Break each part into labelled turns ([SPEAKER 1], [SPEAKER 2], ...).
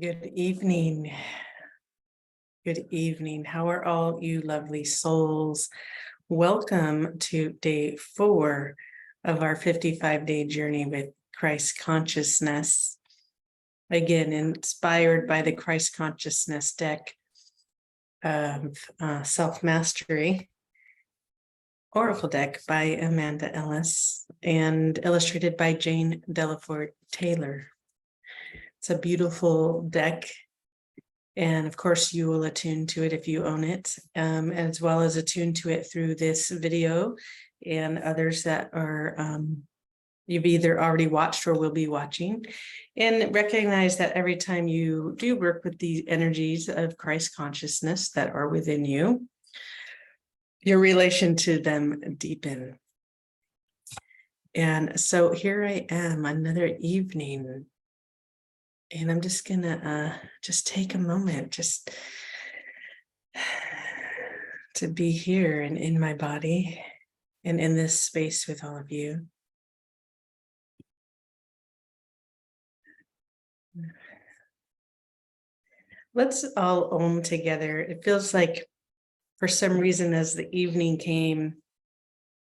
[SPEAKER 1] Good evening. Good evening. How are all you lovely souls? Welcome to day 4 of our 55-day journey with Christ consciousness. Again, inspired by the Christ consciousness deck of self-mastery oracle deck by Amanda Ellis and illustrated by Jane Delaford Taylor. It's a beautiful deck. And of course, you will attune to it if you own it, as well as attune to it through this video and others that are you've either already watched or will be watching. And recognize that every time you do work with the energies of Christ consciousness that are within you, your relation to them deepen. And so here I am, another evening. And I'm just gonna just take a moment just to be here and in my body and in this space with all of you. Let's all Om together. It feels like for some reason as the evening came,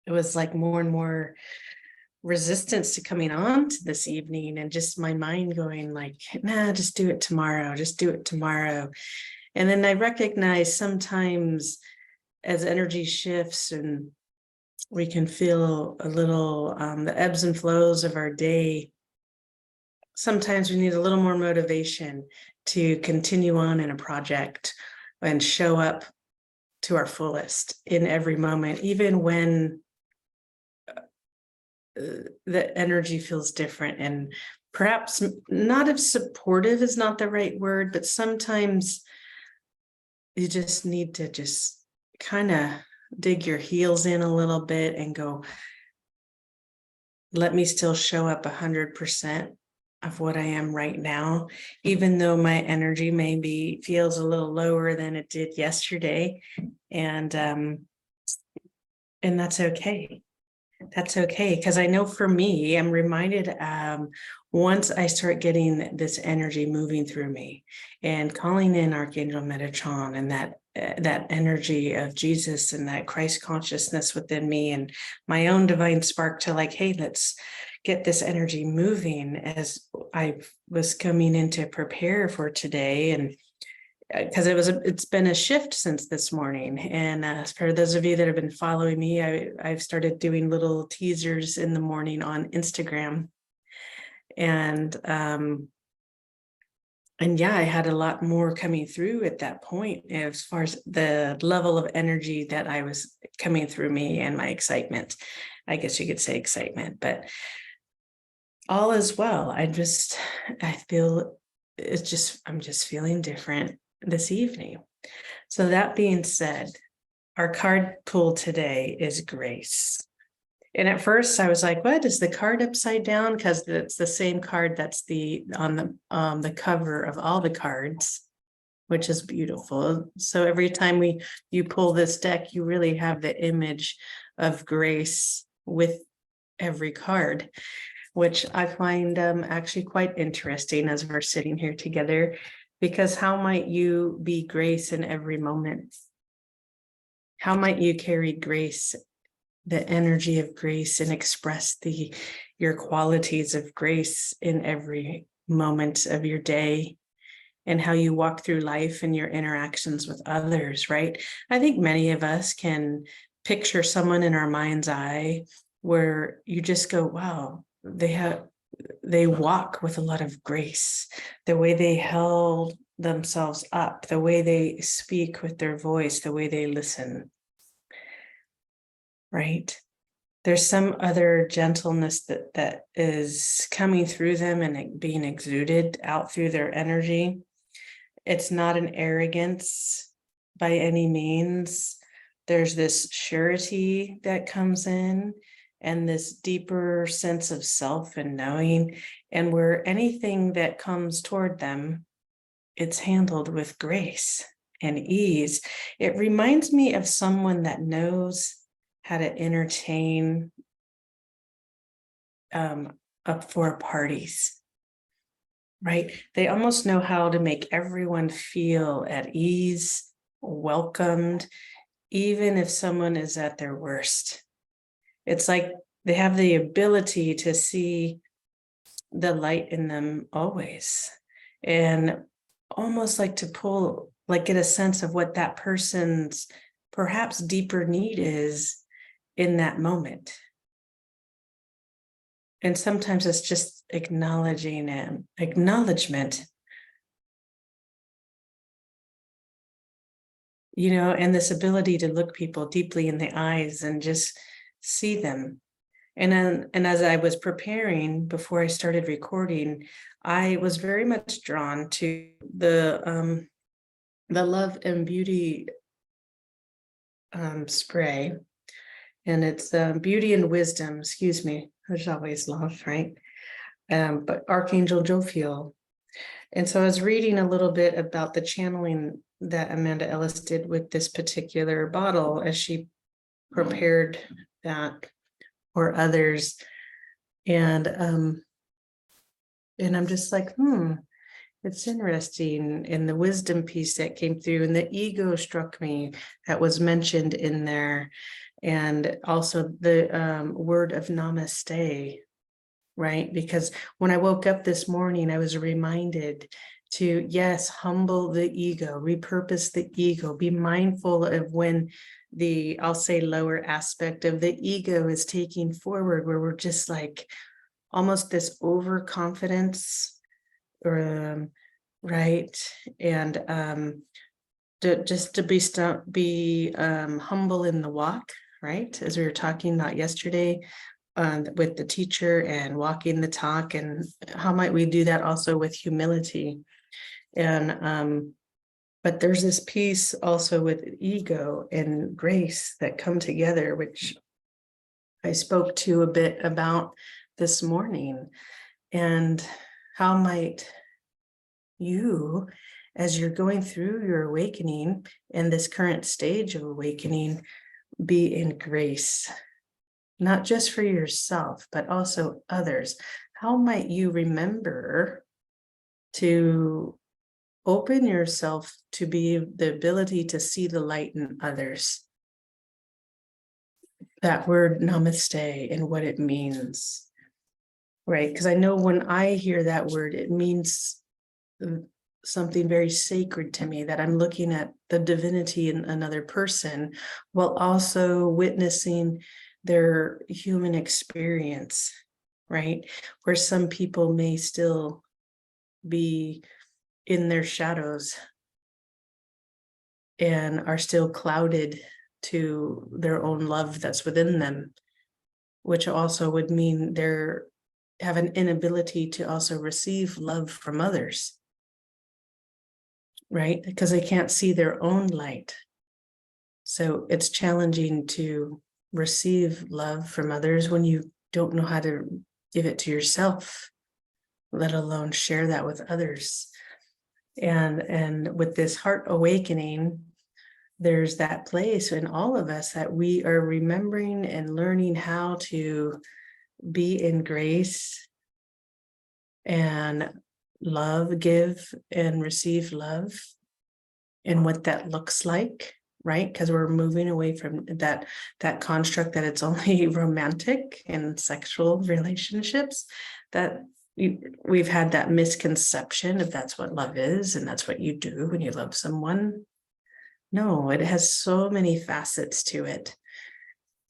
[SPEAKER 1] it was like more and more resistance to coming on to this evening, and just my mind going like, nah, just do it tomorrow, just do it tomorrow. And then I recognize sometimes as energy shifts and we can feel a little the ebbs and flows of our day, sometimes we need a little more motivation to continue on in a project and show up to our fullest in every moment, even when the energy feels different. And perhaps not if supportive is not the right word, but sometimes you just need to just kind of dig your heels in a little bit and go, let me still show up 100% of what I am right now, even though my energy maybe feels a little lower than it did yesterday. And that's okay. That's okay, because I know for me, I'm reminded once I start getting this energy moving through me and calling in Archangel Metatron and that energy of Jesus and that Christ consciousness within me and my own divine spark to like, hey, let's get this energy moving as I was coming in to prepare for today. And because it's been a shift since this morning. And for those of you that have been following me, I've started doing little teasers in the morning on Instagram. And yeah, I had a lot more coming through at that point as far as the level of energy that I was coming through me and my excitement. I guess you could say excitement, but all is well. I feel I'm just feeling different this evening. So that being said, our card pull today is grace. And at first I was like, what is the card upside down? Because it's the same card that's on the cover of all the cards, which is beautiful. So every time you pull this deck, you really have the image of grace with every card, which I find actually quite interesting as we're sitting here together, because how might you be grace in every moment? How might you carry grace, the energy of grace, and express your qualities of grace in every moment of your day and how you walk through life and your interactions with others, right? I think many of us can picture someone in our mind's eye where you just go, wow, they walk with a lot of grace, the way they held themselves up, the way they speak with their voice, the way they listen, right? There's some other gentleness that is coming through them and being exuded out through their energy. It's not an arrogance by any means. There's this surety that comes in, and this deeper sense of self and knowing, and where anything that comes toward them, it's handled with grace and ease. It reminds me of someone that knows how to entertain up for parties, right? They almost know how to make everyone feel at ease, welcomed, even if someone is at their worst. It's like they have the ability to see the light in them always, and almost like to pull, like get a sense of what that person's perhaps deeper need is in that moment. And sometimes it's just acknowledging and acknowledgement, and this ability to look people deeply in the eyes and just see them. And as I was preparing before I started recording, I was very much drawn to the Love and Beauty spray, and it's Beauty and Wisdom. Excuse me, there's always love, right? But Archangel Jophiel. And so I was reading a little bit about the channeling that Amanda Ellis did with this particular bottle as she prepared that for others. And I'm just like, it's interesting. And the wisdom piece that came through, and the ego struck me that was mentioned in there. And also the word of namaste, right? Because when I woke up this morning, I was reminded to, yes, humble the ego, repurpose the ego, be mindful of when the, I'll say, lower aspect of the ego is taking forward, where we're just like almost this overconfidence, or right, and just to be humble in the walk, right? As we were talking about yesterday, with the teacher, and walking the talk, and how might we do that also with humility. And but there's this piece also with ego and grace that come together, which I spoke to a bit about this morning. And how might you, as you're going through your awakening and this current stage of awakening, be in grace, not just for yourself, but also others? How might you remember to open yourself to be the ability to see the light in others? That word namaste and what it means, right? Because I know when I hear that word, it means something very sacred to me, that I'm looking at the divinity in another person while also witnessing their human experience, right? Where some people may still be in their shadows and are still clouded to their own love that's within them, which also would mean they're have an inability to also receive love from others, right? Because they can't see their own light. So it's challenging to receive love from others when you don't know how to give it to yourself, let alone share that with others. And with this heart awakening, there's that place in all of us that we are remembering and learning how to be in grace and love, give and receive love, and what that looks like, right? Because we're moving away from that construct that it's only romantic and sexual relationships, that we've had that misconception if that's what love is and that's what you do when you love someone. No, it has so many facets to it.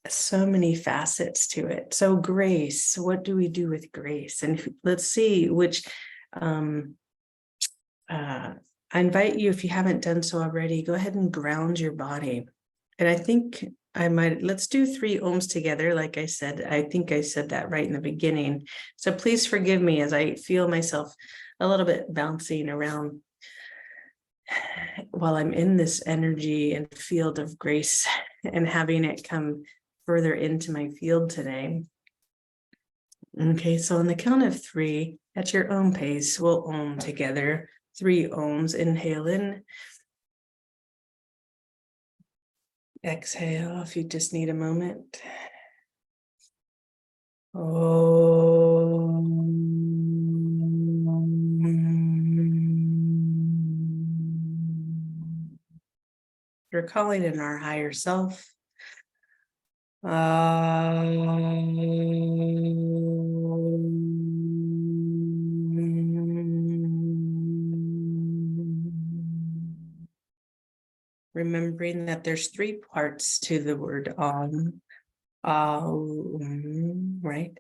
[SPEAKER 1] So many facets to it. So grace, what do we do with grace? And let's see which I invite you, if you haven't done so already, go ahead and ground your body. And I think let's do 3 ohms together. Like I said, I think I said that right in the beginning. So please forgive me as I feel myself a little bit bouncing around while I'm in this energy and field of grace and having it come further into my field today. Okay, so on the count of 3, at your own pace, we'll ohm together. 3 ohms. Inhale in. Exhale if you just need a moment. Om. We're calling in our higher self. Remembering that there's 3 parts to the word right?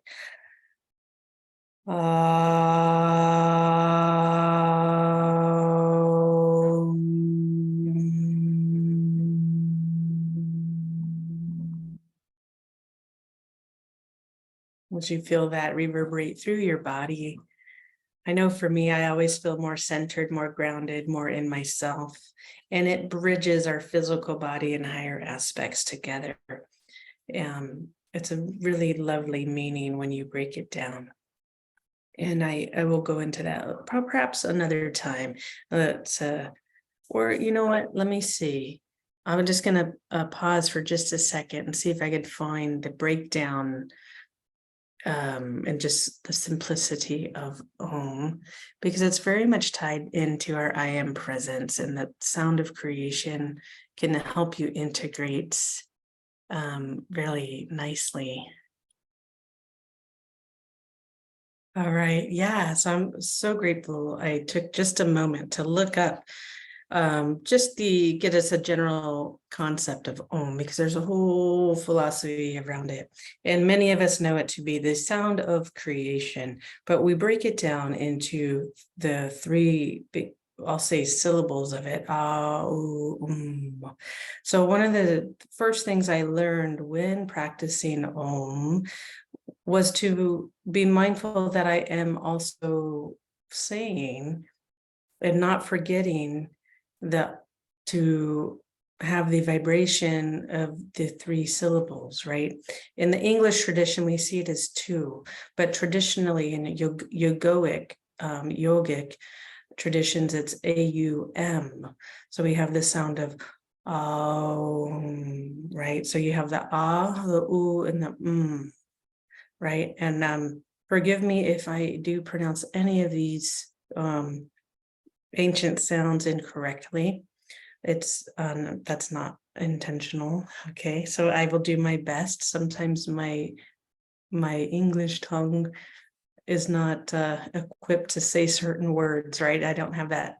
[SPEAKER 1] Once you feel that reverberate through your body, I know for me, I always feel more centered, more grounded, more in myself, and it bridges our physical body and higher aspects together. It's a really lovely meaning when you break it down. And I will go into that perhaps another time. Or you know what? Let me see. I'm just going to pause for just a second and see if I could find the breakdown and just the simplicity of Om, because it's very much tied into our I am presence, and the sound of creation can help you integrate really nicely. All right. Yeah. So I'm so grateful I took just a moment to look up just get us a general concept of Om, because there's a whole philosophy around it. And many of us know it to be the sound of creation, but we break it down into the 3 big, I'll say, syllables of it. So one of the first things I learned when practicing Om was to be mindful that I am also saying and not forgetting to have the vibration of the 3 syllables, right? In the English tradition, we see it as 2, but traditionally in yogic traditions, it's AUM. So we have the sound of right? So you have the the U, and the right? And forgive me if I do pronounce any of these ancient sounds incorrectly. It's that's not intentional. Okay, so I will do my best. Sometimes my English tongue is not equipped to say certain words, right? I don't have the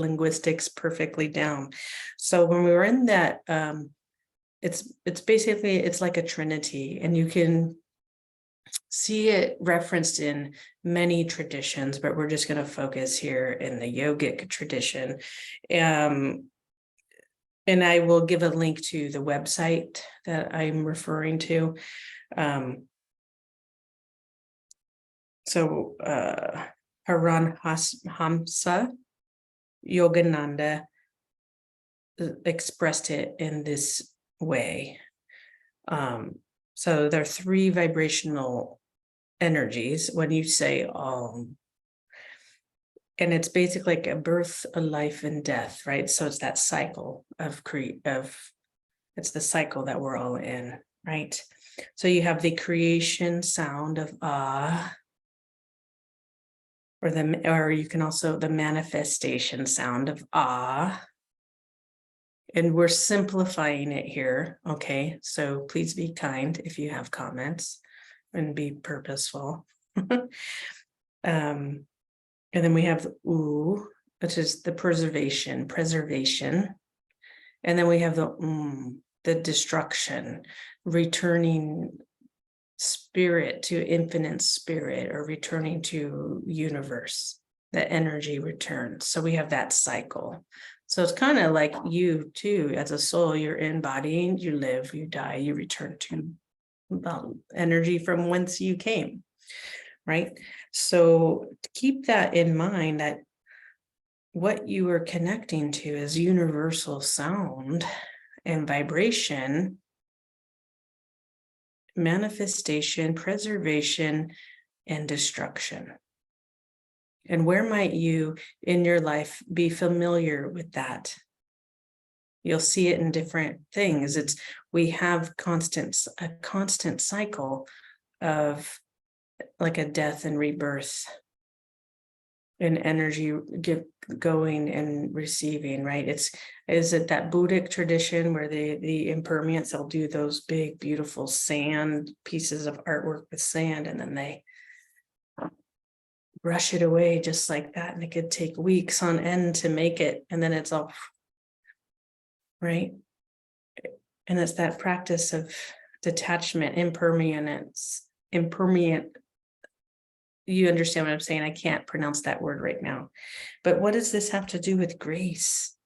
[SPEAKER 1] linguistics perfectly down. So when we were in that, it's basically, it's like a trinity, and you can see it referenced in many traditions, but we're just going to focus here in the yogic tradition. And I will give a link to the website that I'm referring to. So Paramhamsa Yogananda expressed it in this way. So there are 3 vibrational energies when you say Om. And it's basically like a birth, a life, and death, right? So it's that cycle of it's the cycle that we're all in, right? So you have the creation sound of or you can also the manifestation sound of and we're simplifying it here, okay? So please be kind if you have comments, and be purposeful. And then we have the U, which is the preservation. And then we have the destruction, returning spirit to infinite spirit, or returning to universe, the energy returns. So we have that cycle. So it's kind of like you too, as a soul, you're in body, you live, you die, you return to energy from whence you came, right? So keep that in mind, that what you are connecting to is universal sound and vibration, manifestation, preservation, and destruction. And where might you in your life be familiar with that? You'll see it in different things. We have a constant cycle of like a death and rebirth. and energy going and receiving, right? Is it that Buddhic tradition where the impermanence, they'll do those big, beautiful sand pieces of artwork with sand, and then they brush it away just like that. And it could take weeks on end to make it. And then it's all right. And it's that practice of detachment, impermanence. You understand what I'm saying? I can't pronounce that word right now. But what does this have to do with grace?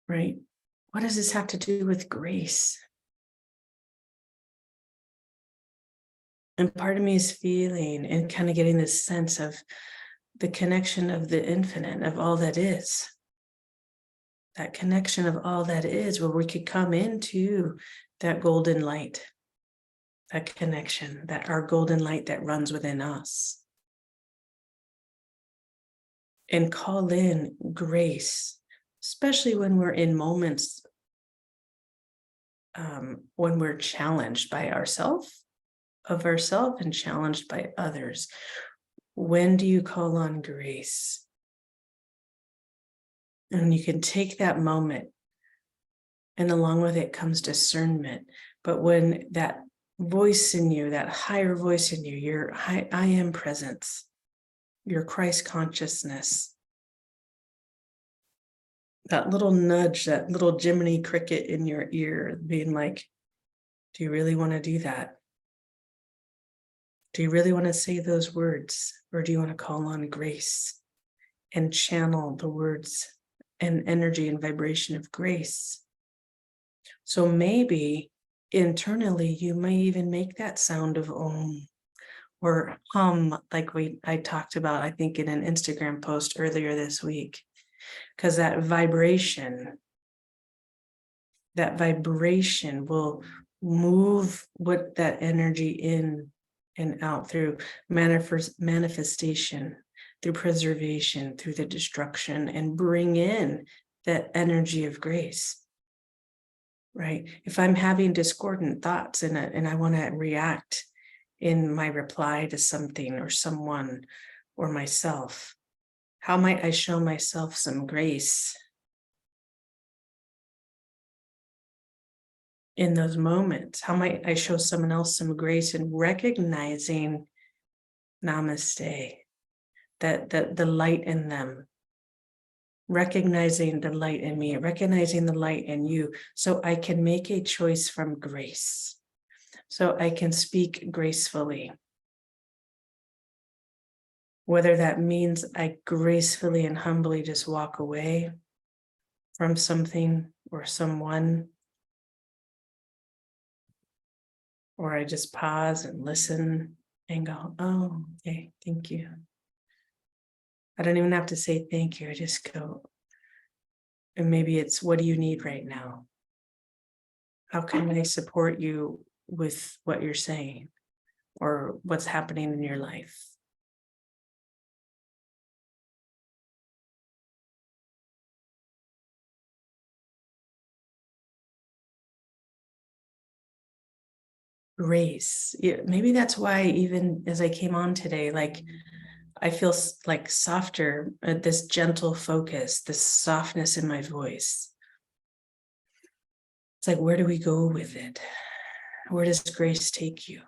[SPEAKER 1] Right? What does this have to do with grace? And part of me is feeling and kind of getting this sense of the connection of the infinite, of all that is. That connection of all that is, where we could come into that golden light, that connection, that our golden light that runs within us. And call in grace, especially when we're in moments when we're challenged by ourselves and challenged by others. When do you call on grace? And you can take that moment, and along with it comes discernment. But when that voice in you, that higher voice in you, your I am presence, your Christ consciousness, that little nudge, that little Jiminy Cricket in your ear being like, do you really want to do that? Do you really want to say those words? Or do you want to call on grace and channel the words and energy and vibration of grace? So maybe internally, you may even make that sound of Om or hum, like I talked about, I think in an Instagram post earlier this week, because that vibration will move what that energy in and out through manifestation, through preservation, through the destruction, and bring in that energy of grace. Right? If I'm having discordant thoughts and I want to react in my reply to something or someone or myself, how might I show myself some grace in those moments? How might I show someone else some grace in recognizing namaste, that the light in them, recognizing the light in me, recognizing the light in you, so I can make a choice from grace, so I can speak gracefully. Whether that means I gracefully and humbly just walk away from something or someone, or I just pause and listen and go, oh, okay, thank you. I don't even have to say thank you. I just go, and maybe it's, what do you need right now? How can I support you with what you're saying or what's happening in your life? Grace. Yeah, maybe that's why even as I came on today, like I feel like softer, this gentle focus, this softness in my voice. It's like, where do we go with it? Where does grace take you?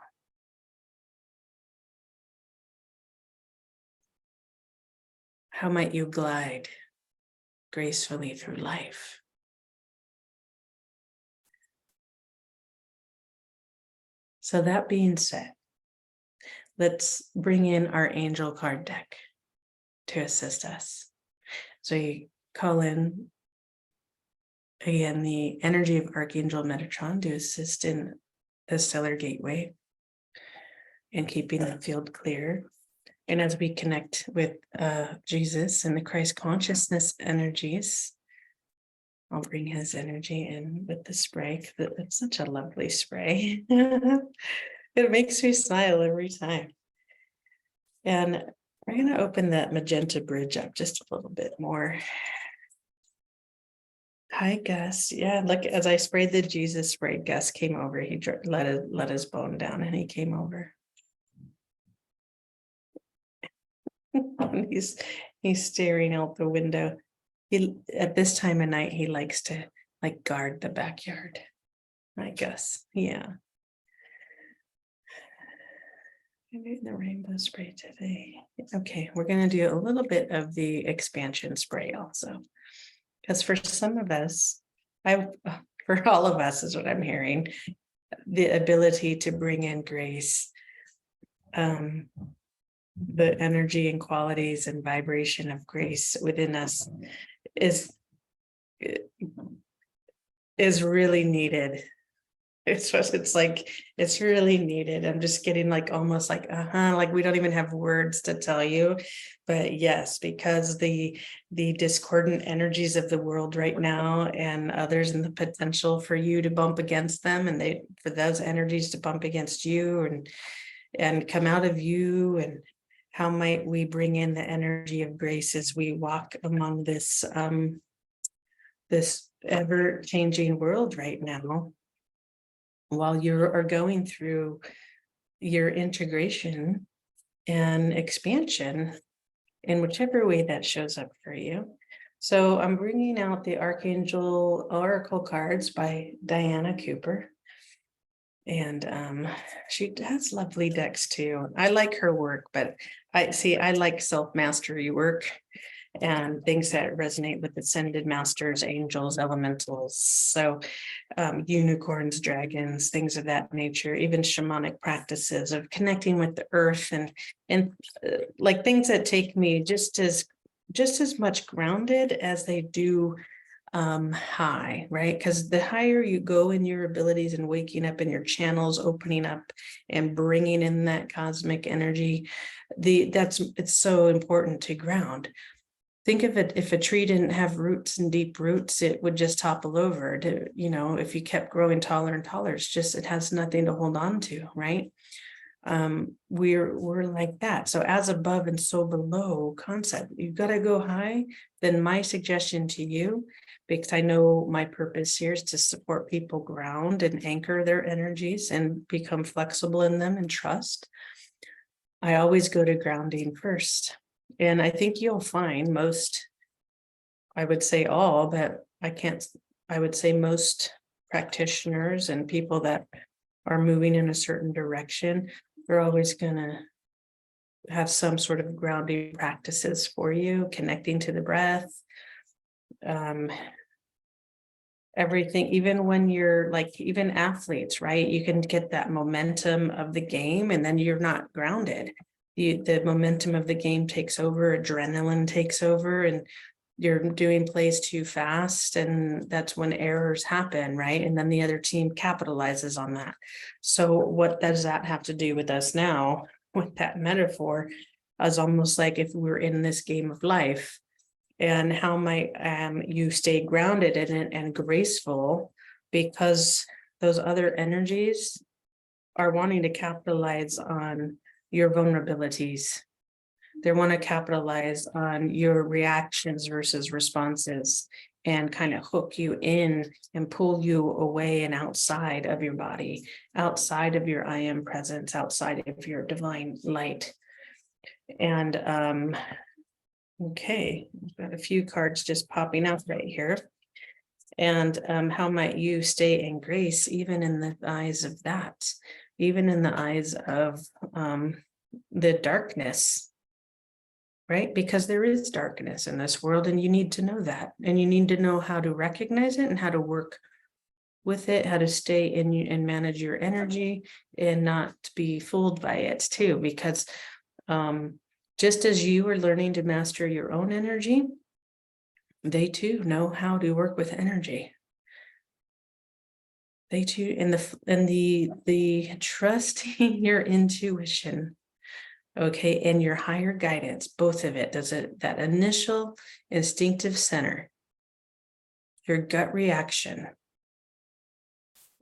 [SPEAKER 1] How might you glide gracefully through life? So that being said, let's bring in our angel card deck to assist us. So you call in, again, the energy of Archangel Metatron to assist in the stellar gateway and keeping the field clear. And as we connect with Jesus and the Christ consciousness energies, I'll bring his energy in with the spray. It's such a lovely spray. It makes me smile every time. And we're going to open that magenta bridge up just a little bit more. Hi, Gus. Yeah, look, as I sprayed the Jesus spray, Gus came over. He let his bone down and he came over. And he's staring out the window. He at this time of night he likes to like guard the backyard, I guess. Yeah. I'm doing the rainbow spray today. Okay, we're going to do a little bit of the expansion spray also, because for some of us, for all of us is what I'm hearing, the ability to bring in grace, the energy and qualities and vibration of grace within us is really needed. It's like, it's really needed. I'm just getting like almost like, like we don't even have words to tell you. But yes, because the discordant energies of the world right now and others, and the potential for you to bump against them, and for those energies to bump against you and come out of you. And how might we bring in the energy of grace as we walk among this this ever-changing world right now, while you are going through your integration and expansion in whichever way that shows up for you. So I'm bringing out the Archangel Oracle cards by Diana Cooper. And she has lovely decks too. I like her work, but I like self-mastery work and things that resonate with ascended masters, angels, elementals. So unicorns, dragons, things of that nature, even shamanic practices of connecting with the earth and like things that take me just as much grounded as they do high, right? Because the higher you go in your abilities and waking up in your channels, opening up and bringing in that cosmic energy, it's so important to ground. Think of it, if a tree didn't have roots and deep roots, it would just topple over. If you kept growing taller and taller, it has nothing to hold on to, right? We're like that. So as above and so below concept, you've got to go high. Then my suggestion to you, because I know my purpose here is to support people ground and anchor their energies and become flexible in them and trust. I always go to grounding first. And I think you'll find most, I would say all, but I would say most practitioners and people that are moving in a certain direction, they're always going to have some sort of grounding practices for you, connecting to the breath, everything, even when you're like, even athletes, right? You can get that momentum of the game and then you're not grounded. The momentum of the game takes over, adrenaline takes over, and you're doing plays too fast, and that's when errors happen, right? And then the other team capitalizes on that. So what does that have to do with us now? With that metaphor, as almost like if we're in this game of life, and how might you stay grounded in it and graceful, because those other energies are wanting to capitalize on your vulnerabilities. They want to capitalize on your reactions versus responses and kind of hook you in and pull you away and outside of your body, outside of your I am presence, outside of your divine light. And okay, I've got a few cards just popping up right here. And how might you stay in grace, even in the eyes of that, even in the eyes of the darkness, right? Because there is darkness in this world, and you need to know that, and you need to know how to recognize it and how to work with it, how to stay in and manage your energy and not be fooled by it too, because just as you are learning to master your own energy, they too know how to work with energy. They too, and the trusting your intuition, okay, and your higher guidance, both of it, that initial instinctive center, your gut reaction.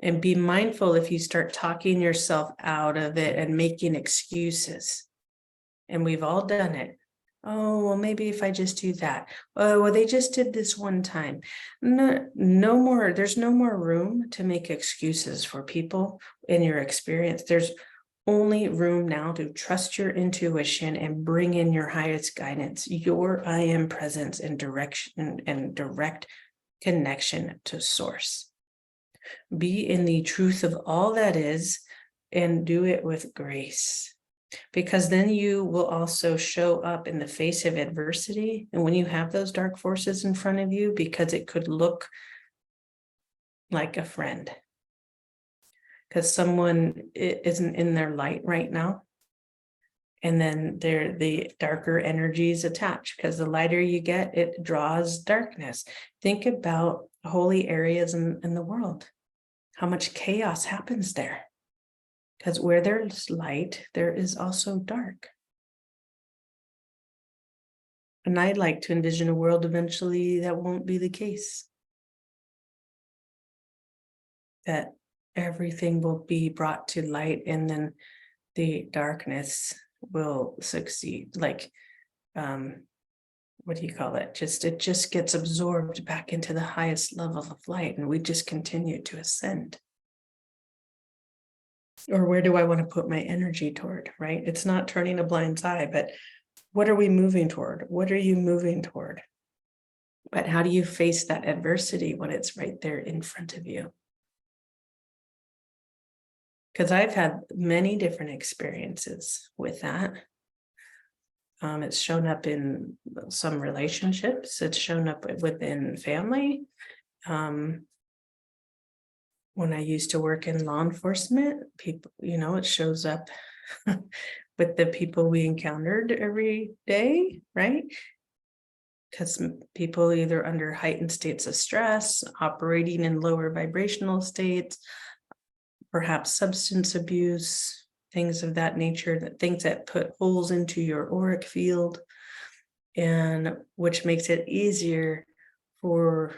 [SPEAKER 1] And be mindful if you start talking yourself out of it and making excuses. And we've all done it. Oh, well, maybe if I just do that. Oh, well, they just did this one time. No more. There's no more room to make excuses for people in your experience. only room now to trust your intuition and bring in your highest guidance, your I am presence and direction and direct connection to source. Be in the truth of all that is and do it with grace, because then you will also show up in the face of adversity. And when you have those dark forces in front of you, because it could look like a friend, because someone isn't in their light right now, and then the darker energies attach, because the lighter you get, it draws darkness. Think about holy areas in the world, how much chaos happens there, because where there's light, there is also dark. And I'd like to envision a world eventually that won't be the case, that everything will be brought to light and then the darkness will succeed. Like, what do you call it? It just gets absorbed back into the highest level of light, and we just continue to ascend. Or where do I want to put my energy toward, right? It's not turning a blind eye, but what are we moving toward? What are you moving toward? But how do you face that adversity when it's right there in front of you? Because I've had many different experiences with that. It's shown up in some relationships. It's shown up within family. When I used to work in law enforcement, people, it shows up with the people we encountered every day, right? Because people either under heightened states of stress, operating in lower vibrational states, perhaps substance abuse, things of that nature, things that put holes into your auric field, and which makes it easier for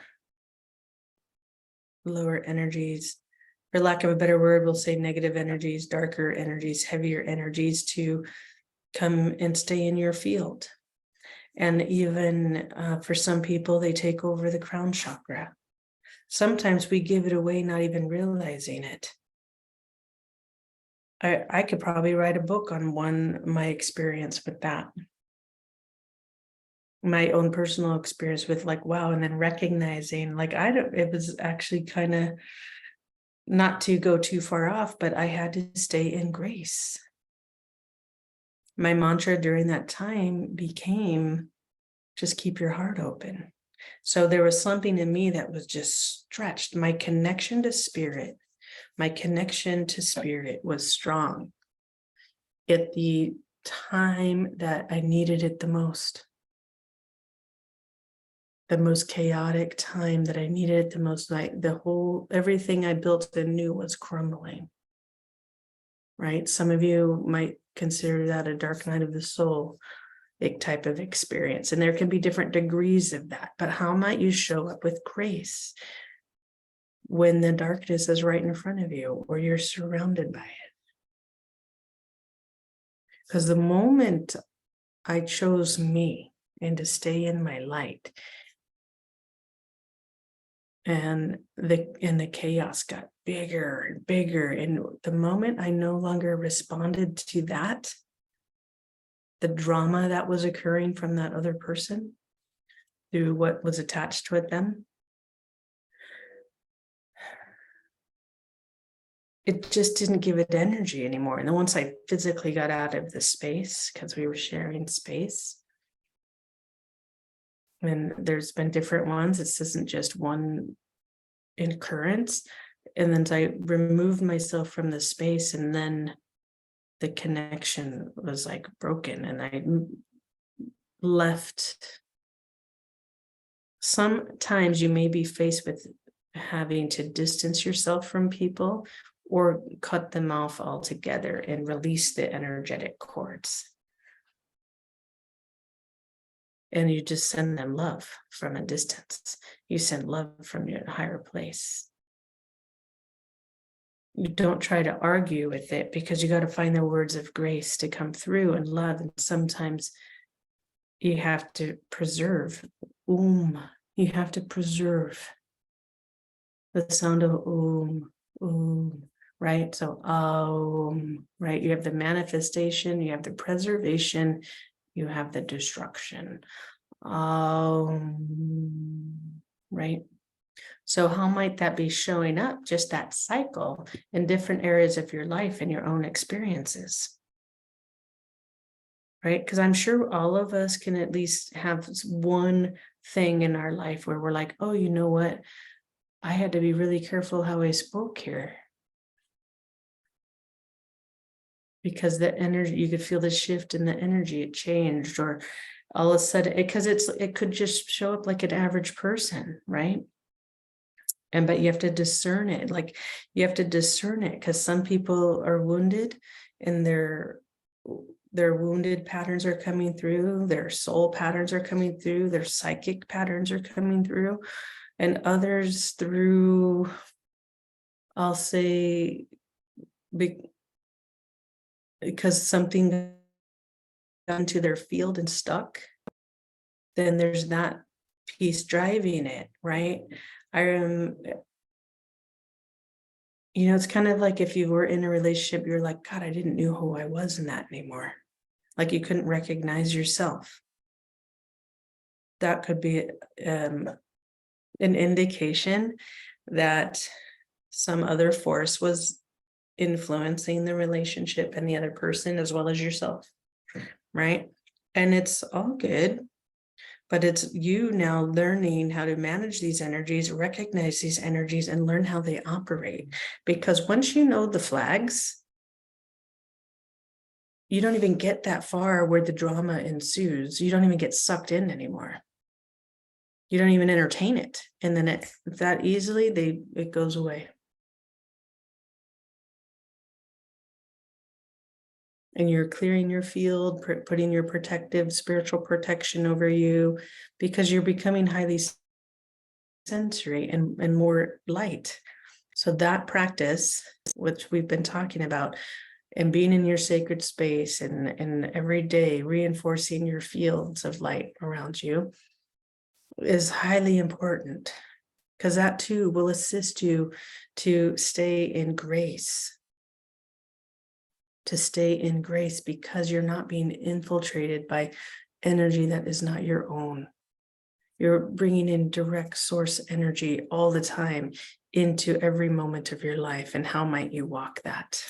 [SPEAKER 1] lower energies, for lack of a better word, we'll say negative energies, darker energies, heavier energies to come and stay in your field. And even for some people, they take over the crown chakra. Sometimes we give it away, not even realizing it. I could probably write a book on my experience with that. My own personal experience with wow, and then recognizing it was actually kind of, not to go too far off, but I had to stay in grace. My mantra during that time became just keep your heart open. So there was something in me that was just stretched. My connection to spirit was strong at the time that I needed it the most chaotic time that I needed it the most. Everything I built and knew was crumbling, right? Some of you might consider that a dark night of the soul type of experience. And there can be different degrees of that, but how might you show up with grace when the darkness is right in front of you or you're surrounded by it? Because the moment I chose me and to stay in my light, and the chaos got bigger and bigger, and the moment I no longer responded to that, the drama that was occurring from that other person through what was attached with them, it just didn't give it energy anymore. And then once I physically got out of the space, because we were sharing space, and there's been different ones, this isn't just one occurrence, and then I removed myself from the space, and then the connection was broken, and I left. Sometimes you may be faced with having to distance yourself from people or cut them off altogether and release the energetic cords. And you just send them love from a distance. You send love from your higher place. You don't try to argue with it, because you got to find the words of grace to come through and love. And sometimes you have to preserve. You have to preserve the sound of right? So, right, you have the manifestation, you have the preservation, you have the destruction. Right. So how might that be showing up, just that cycle in different areas of your life and your own experiences? Right? Because I'm sure all of us can at least have one thing in our life where we're like, oh, you know what? I had to be really careful how I spoke here. Because the energy, you could feel the shift in the energy, it changed, or all of a sudden, because it could just show up like an average person, right? And but you have to discern it, like you have to discern it, because some people are wounded and their wounded patterns are coming through, their soul patterns are coming through, their psychic patterns are coming through, and others through, I'll say, because something got into their field and stuck, then there's that piece driving it, right? It's kind of like if you were in a relationship, you're like, God, I didn't know who I was in that anymore. Like you couldn't recognize yourself. That could be an indication that some other force was influencing the relationship and the other person as well as yourself, right? And it's all good, but it's you now learning how to manage these energies, recognize these energies, and learn how they operate. Because once you know the flags, you don't even get that far where the drama ensues. You don't even get sucked in anymore. You don't even entertain it. And then that easily, it goes away. And you're clearing your field, putting your protective spiritual protection over you, because you're becoming highly sensory and more light. So that practice, which we've been talking about, and being in your sacred space and every day reinforcing your fields of light around you, is highly important, because that too will assist you to stay in grace. To stay in grace, because you're not being infiltrated by energy that is not your own. You're bringing in direct source energy all the time into every moment of your life. And how might you walk that?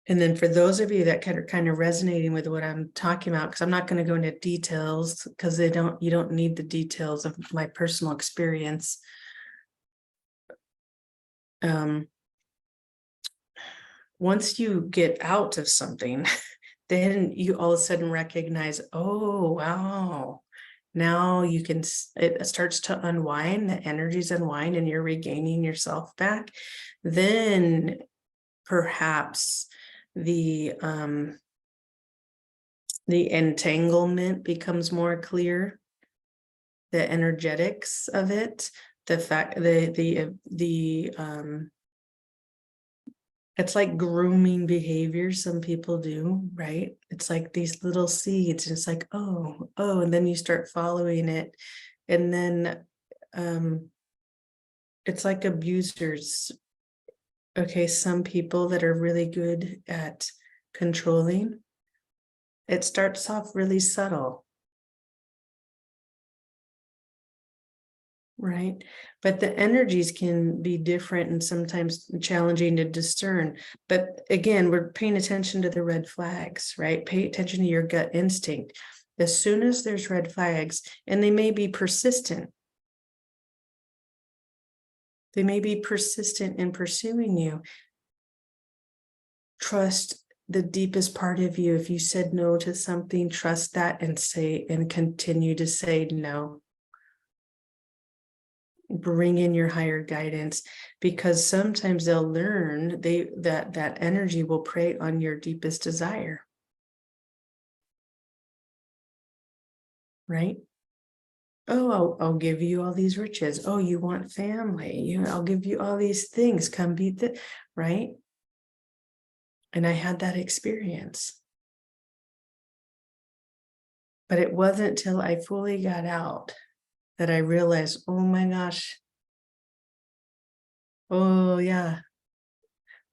[SPEAKER 1] And then for those of you that are kind of resonating with what I'm talking about, because I'm not going to go into details, because you don't need the details of my personal experience. Once you get out of something, then you all of a sudden recognize, oh, wow, now you can, it starts to unwind, the energies unwind, and you're regaining yourself back. Then perhaps the entanglement becomes more clear, the energetics of it, the fact, it's like grooming behavior some people do, right? It's like these little seeds, and it's like, oh, and then you start following it. And then it's like abusers. Okay, some people that are really good at controlling, it starts off really subtle. Right. But the energies can be different and sometimes challenging to discern. But again, we're paying attention to the red flags, right? Pay attention to your gut instinct. As soon as there's red flags, and they may be persistent, in pursuing you, trust the deepest part of you. If you said no to something, trust that and continue to say no. Bring in your higher guidance, because sometimes they'll learn that energy will prey on your deepest desire, right? Oh, I'll give you all these riches. Oh, you want family, I'll give you all these things, come beat the, right? And I had that experience, but it wasn't till I fully got out that I realized, oh my gosh. Oh yeah.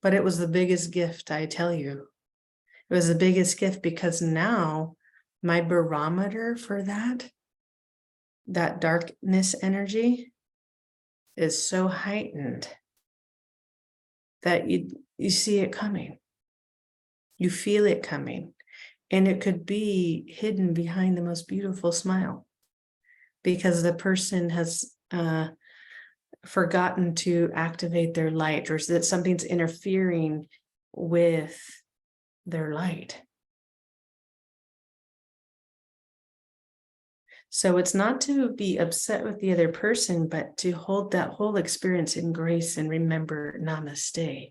[SPEAKER 1] But it was the biggest gift, I tell you. It was the biggest gift because now my barometer for that darkness energy is so heightened that you see it coming. You feel it coming. And it could be hidden behind the most beautiful smile because the person has forgotten to activate their light, or that something's interfering with their light. So it's not to be upset with the other person, but to hold that whole experience in grace and remember namaste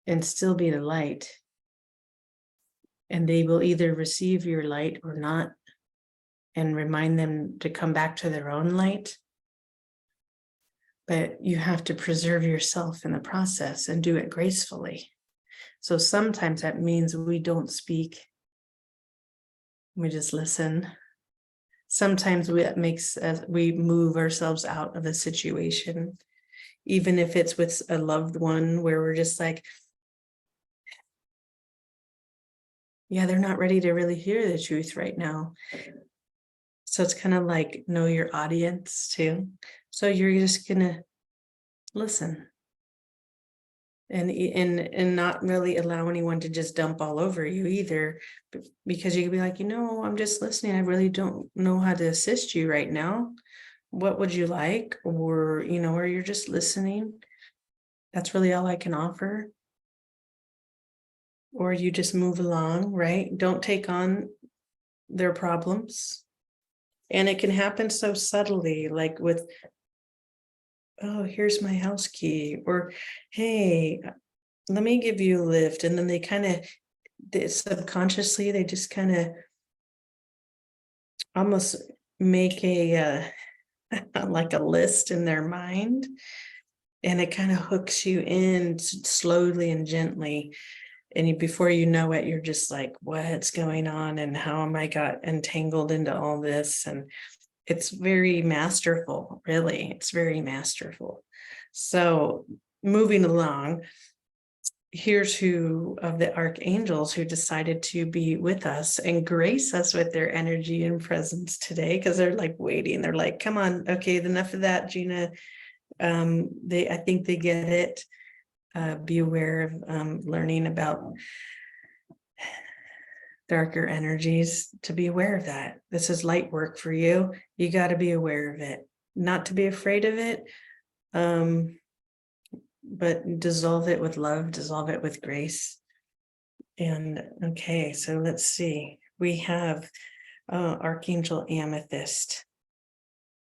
[SPEAKER 1] and still be the light. And they will either receive your light or not, and remind them to come back to their own light. But you have to preserve yourself in the process and do it gracefully. So sometimes that means we don't speak. We just listen. Sometimes it makes us, we move ourselves out of a situation, even if it's with a loved one where we're just like, yeah, they're not ready to really hear the truth right now. So it's kind of like know your audience too. So you're just gonna listen and not really allow anyone to just dump all over you either, because you could be like, I'm just listening. I really don't know how to assist you right now. What would you like? Or, or you're just listening. That's really all I can offer. Or you just move along, right? Don't take on their problems. And it can happen so subtly, like with, oh, here's my house key, or hey, let me give you a lift. And then they kind of subconsciously, they just kind of almost make a like a list in their mind, and it kind of hooks you in slowly and gently. And before you know it, you're just like, what's going on? And how am I got entangled into all this? And it's very masterful, really. It's very masterful. So moving along, here's who of the archangels who decided to be with us and grace us with their energy and presence today, because they're like waiting. They're like, come on, okay, enough of that, Gina. I think they get it. Be aware of learning about darker energies, to be aware of that. This is light work for you. You got to be aware of it, not to be afraid of it, but dissolve it with love, dissolve it with grace. And okay, so let's see. We have Archangel Amethyst.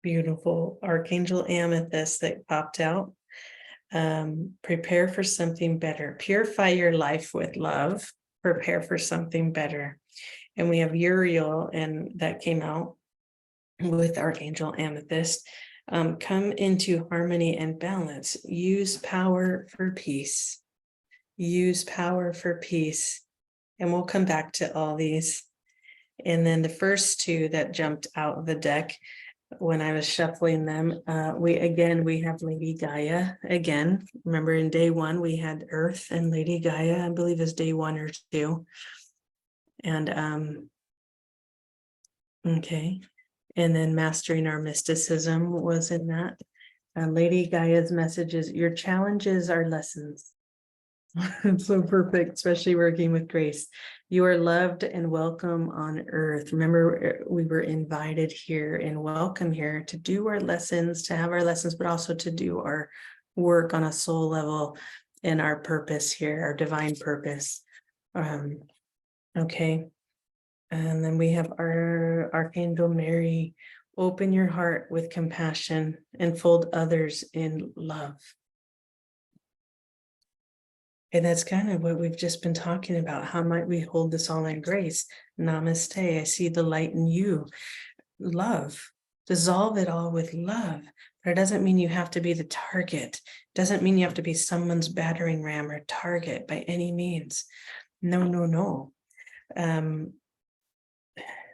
[SPEAKER 1] Beautiful Archangel Amethyst that popped out. Prepare for something better. Purify your life with love. Prepare for something better. And we have Uriel, and that came out with Archangel Amethyst. Come into harmony and balance. Use power for peace. Use power for peace. And we'll come back to all these. And then the first two that jumped out of the deck when I was shuffling them, we have Lady Gaia again. Remember in day one, we had Earth and Lady Gaia, I believe is day 1 or 2. And okay. And then mastering our mysticism was in that. Lady Gaia's message is, your challenges are lessons. It's so perfect, especially working with grace. You are loved and welcome on earth. Remember, we were invited here and welcome here to do our lessons, to have our lessons, but also to do our work on a soul level and our purpose here, our divine purpose. Okay. And then we have our Archangel Mary. Open your heart with compassion and fold others in love. And that's kind of what we've just been talking about. How might we hold this all in grace? Namaste. I see the light in you. Love. Dissolve it all with love. But it doesn't mean you have to be the target. It doesn't mean you have to be someone's battering ram or target by any means. No, no, no.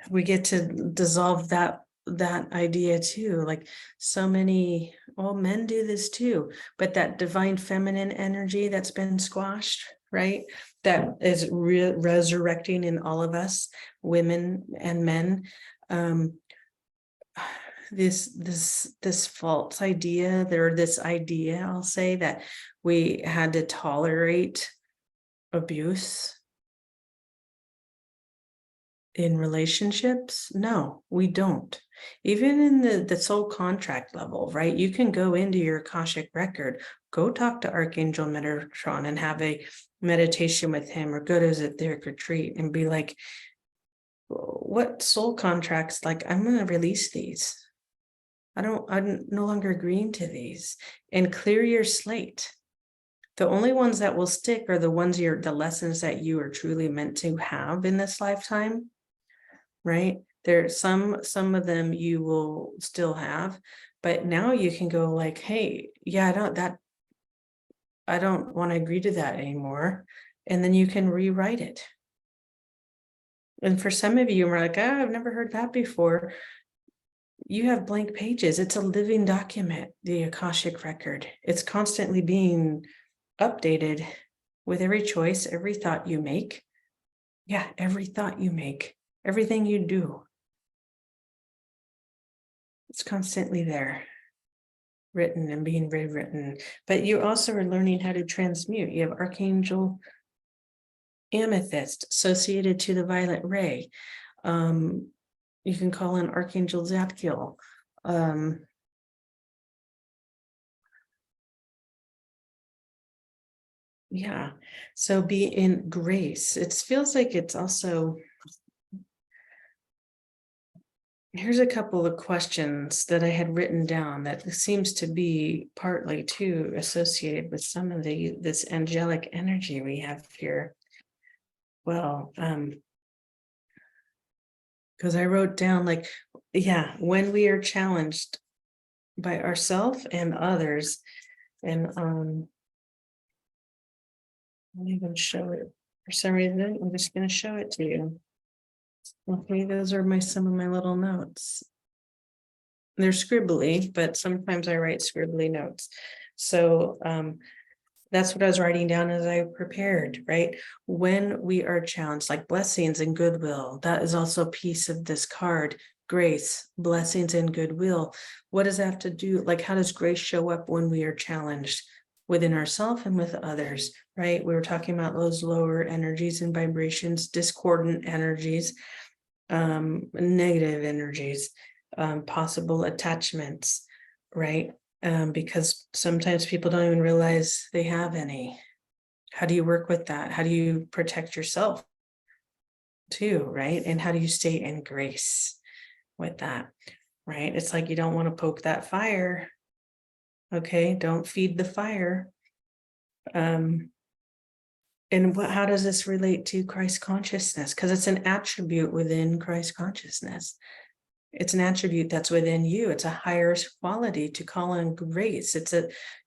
[SPEAKER 1] We get to dissolve that that idea too. Like so many, well, men do this too, but that divine feminine energy that's been squashed, right? That is resurrecting in all of us, women and men. This false idea, this idea, I'll say, that we had to tolerate abuse in relationships. No, we don't. Even in the soul contract level, right? You can go into your Akashic record, go talk to Archangel Metatron and have a meditation with him, or go to his etheric retreat and be like, what soul contracts, like, I'm going to release these. I'm no longer agreeing to these, and clear your slate. The only ones that will stick are the ones the lessons that you are truly meant to have in this lifetime, right? There's some of them you will still have, but now you can go like, hey, yeah, I don't want to agree to that anymore. And then you can rewrite it. And for some of you, we're like, oh, I've never heard that before. You have blank pages. It's a living document, the Akashic record. It's constantly being updated with every choice, every thought you make. Yeah, every thought you make, everything you do. It's constantly there, written and being rewritten. But you also are learning how to transmute. You have Archangel Amethyst associated to the violet ray. You can call in Archangel Zadkiel. Yeah, so be in grace. It feels like it's also, here's a couple of questions that I had written down that seems to be partly too associated with some of this angelic energy we have here. Well, because I wrote down, like, yeah, when we are challenged by ourselves and others, and I'll even show it. For some reason, I'm just going to show it to you. Okay, those are some of my little notes. They're scribbly, but sometimes I write scribbly notes. So that's what I was writing down as I prepared, right? When we are challenged, like blessings and goodwill, that is also a piece of this card. Grace, blessings and goodwill. What does that have to do? Like, how does grace show up when we are challenged within ourselves and with others, right? We were talking about those lower energies and vibrations, discordant energies, negative energies, possible attachments, right? Because sometimes people don't even realize they have any. How do you work with that? How do you protect yourself too, right? And how do you stay in grace with that, right? It's like, you don't want to poke that fire. Okay, don't feed the fire. And how does this relate to Christ consciousness? Because it's an attribute within Christ consciousness. It's an attribute that's within you. It's a higher quality to call on grace. It's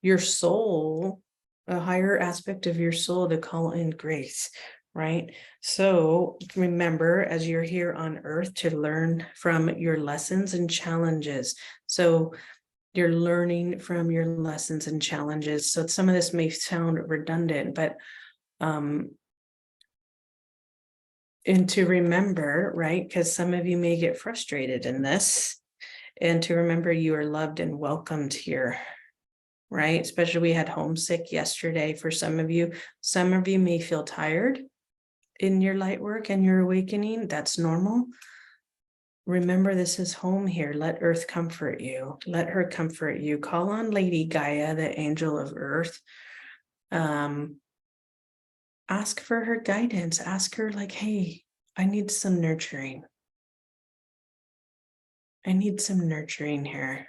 [SPEAKER 1] your soul, a higher aspect of your soul to call in grace, right? So remember, as you're here on earth, to learn from your lessons and challenges. So you're learning from your lessons and challenges. So some of this may sound redundant, but and to remember, right, because some of you may get frustrated in this, and to remember you are loved and welcomed here, right? Especially, we had homesick yesterday for some of you. Some of you may feel tired in your light work and your awakening. That's normal. Remember, this is home here. Let Earth comfort you. Let her comfort you. Call on Lady Gaia, the angel of Earth. Ask for her guidance. Ask her, like, hey, I need some nurturing. I need some nurturing here.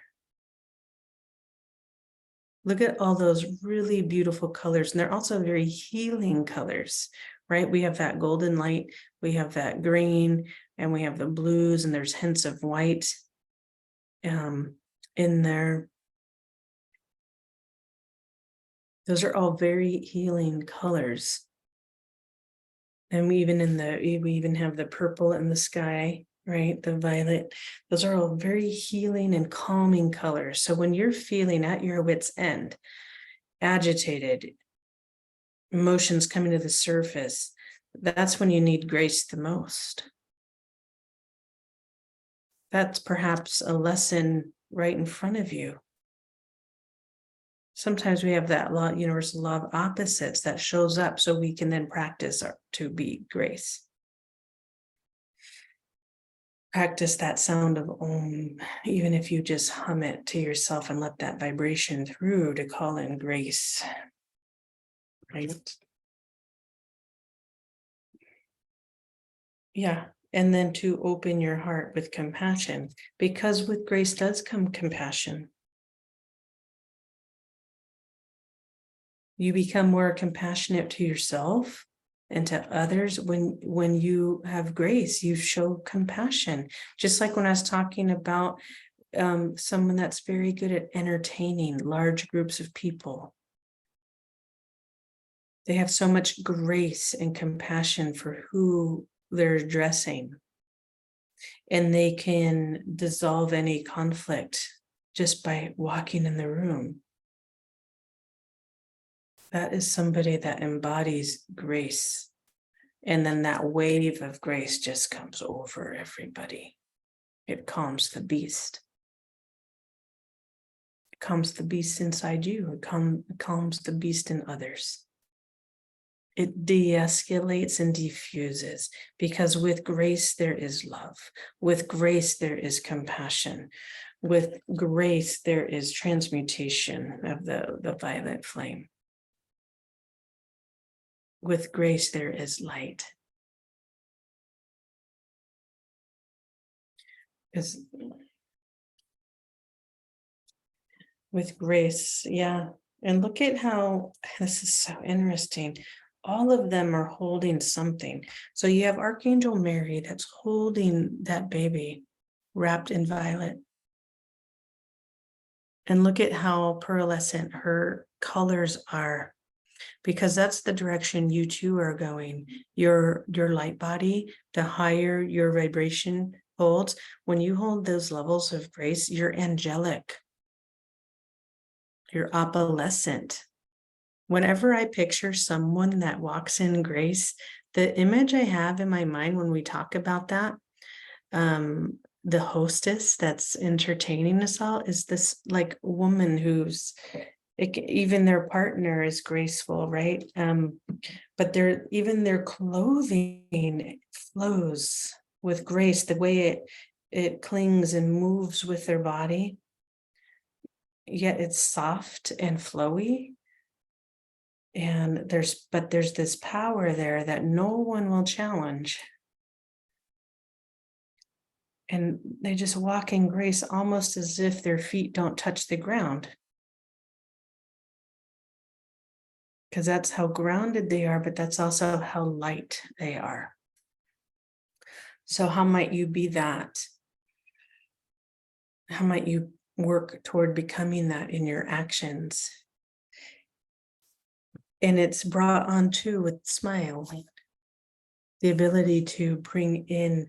[SPEAKER 1] Look at all those really beautiful colors. And they're also very healing colors, right? We have that golden light, we have that green, and we have the blues, and there's hints of white in there. Those are all very healing colors. And we even have the purple in the sky. right? The violet, those are all very healing and calming colors. So when you're feeling at your wit's end, agitated, emotions coming to the surface, that's when you need grace the most. That's perhaps a lesson right in front of you. Sometimes we have that law, universal law of opposites that shows up so we can then practice to be grace. Practice that sound of Om, even if you just hum it to yourself and let that vibration through to call in grace. Right? Yeah. And then to open your heart with compassion, because with grace does come compassion. You become more compassionate to yourself and to others when you have grace. You show compassion, just like when I was talking about someone that's very good at entertaining large groups of people. They have so much grace and compassion for who they're addressing, and they can dissolve any conflict just by walking in the room. That is somebody that embodies grace. And then that wave of grace just comes over everybody. It calms the beast. It calms the beast inside you. It calms the beast in others. It de-escalates and diffuses, because with grace there is love. With grace there is compassion. With grace there is transmutation of the violet flame. With grace there is light. With grace, yeah. And look at how, this is so interesting. All of them are holding something. So you have Archangel Mary that's holding that baby wrapped in violet. And look at how pearlescent her colors are, because that's the direction you two are going. Your light body, the higher your vibration holds, when you hold those levels of grace, you're angelic. You're opalescent. Whenever I picture someone that walks in grace, the image I have in my mind when we talk about that, the hostess that's entertaining us all, is this like woman who's, even their partner is graceful, right? But their clothing flows with grace, the way it clings and moves with their body, yet it's soft and flowy. And there's this power there that no one will challenge. And they just walk in grace almost as if their feet don't touch the ground. Because that's how grounded they are, but that's also how light they are. So how might you be that? How might you work toward becoming that in your actions? And it's brought on too with smile, the ability to bring in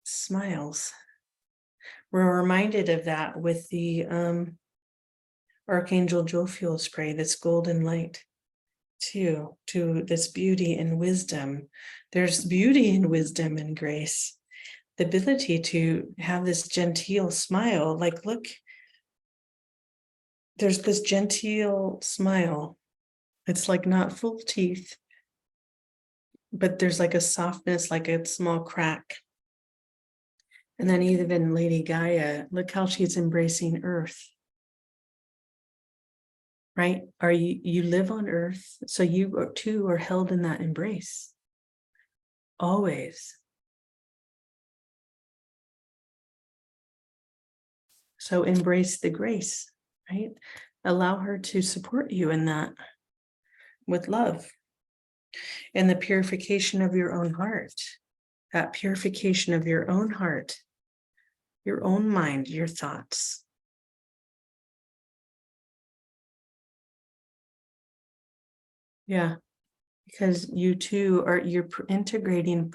[SPEAKER 1] smiles. We're reminded of that with the Archangel Jophiel spray, this golden light too, to this beauty and wisdom. There's beauty and wisdom and grace. The ability to have this genteel smile, like look, there's this genteel smile. It's like not full teeth, but there's like a softness, like a small crack. And then even Lady Gaia, look how she's embracing Earth. Right? You live on Earth, so you too are held in that embrace. Always. So embrace the grace, right? Allow her to support you in that with love. And the purification of your own heart, that purification of your own heart, your own mind, your thoughts. Yeah. because you too you're integrating,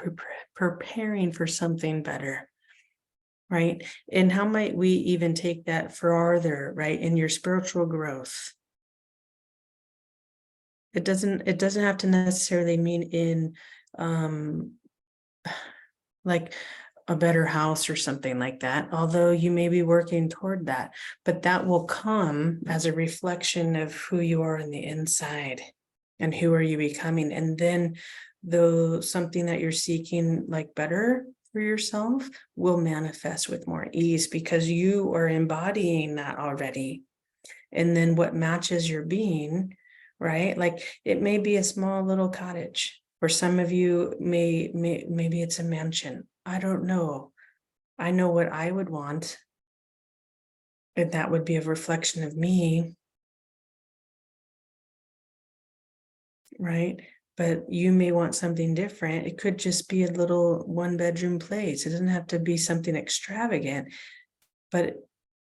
[SPEAKER 1] preparing for something better. Right. And how might we even take that further, right? In your spiritual growth. It doesn't have to necessarily mean in like a better house or something like that, although you may be working toward that, but that will come as a reflection of who you are on the inside and who are you becoming. And then though something that you're seeking like better for yourself will manifest with more ease because you are embodying that already. And then what matches your being, right? Like it may be a small little cottage. For some of you, maybe it's a mansion. I don't know. I know what I would want. And that would be a reflection of me. Right. But you may want something different. It could just be a little 1-bedroom place. It doesn't have to be something extravagant. But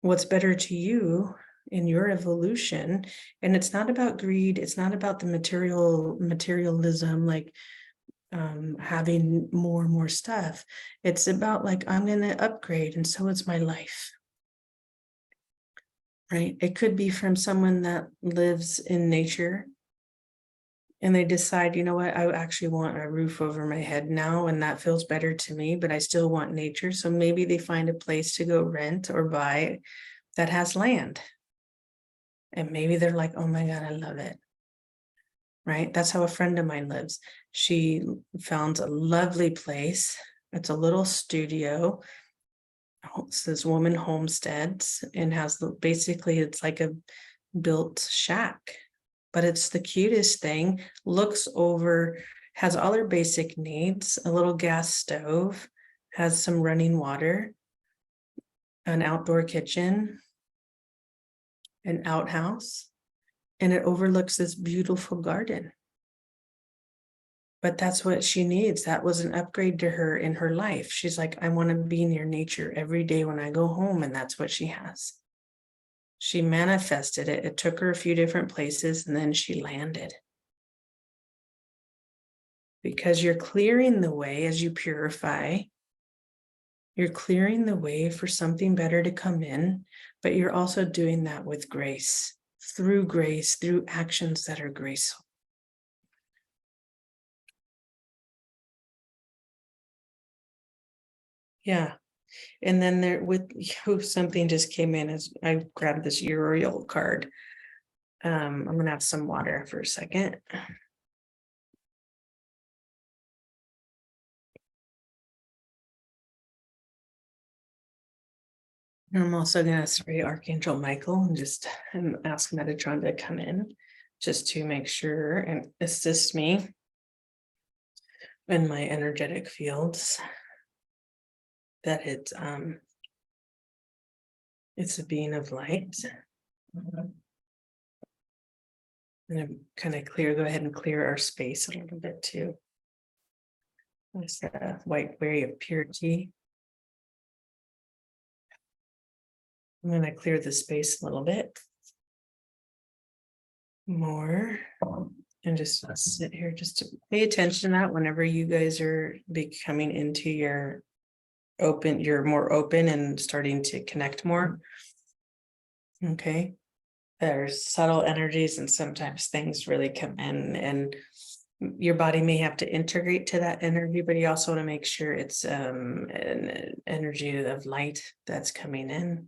[SPEAKER 1] what's better to you in your evolution, and it's not about greed, it's not about the materialism, like having more and more stuff. It's about like, I'm going to upgrade, and so it's my life. Right? It could be from someone that lives in nature and they decide, you know what, I actually want a roof over my head now, and that feels better to me, but I still want nature. So maybe they find a place to go rent or buy that has land. And maybe they're like, oh my God, I love it. Right? That's how a friend of mine lives. She found a lovely place. It's a little studio. This woman homesteads and has basically, it's like a built shack, but it's the cutest thing. Looks over, has all her basic needs, a little gas stove, has some running water, an outdoor kitchen, an outhouse, and it overlooks this beautiful garden. But that's what she needs. That was an upgrade to her in her life. She's like, I want to be near nature every day when I go home. And that's what she has. She manifested it. It took her a few different places and then she landed. Because you're clearing the way as you purify. You're clearing the way for something better to come in, but you're also doing that with grace, through actions that are graceful. Yeah. And then there with something just came in as I grabbed this Uriel card. I'm gonna have some water for a second. And I'm also gonna spray Archangel Michael and just ask Metatron to come in just to make sure and assist me in my energetic fields. That it's a being of light. I'm gonna kind of go ahead and clear our space a little bit too. There's a white ray of purity. I'm going to clear the space a little bit more and just sit here just to pay attention to that whenever you guys are becoming into your open, you're more open and starting to connect more. Okay. There's subtle energies and sometimes things really come in and your body may have to integrate to that energy, but you also want to make sure it's an energy of light that's coming in.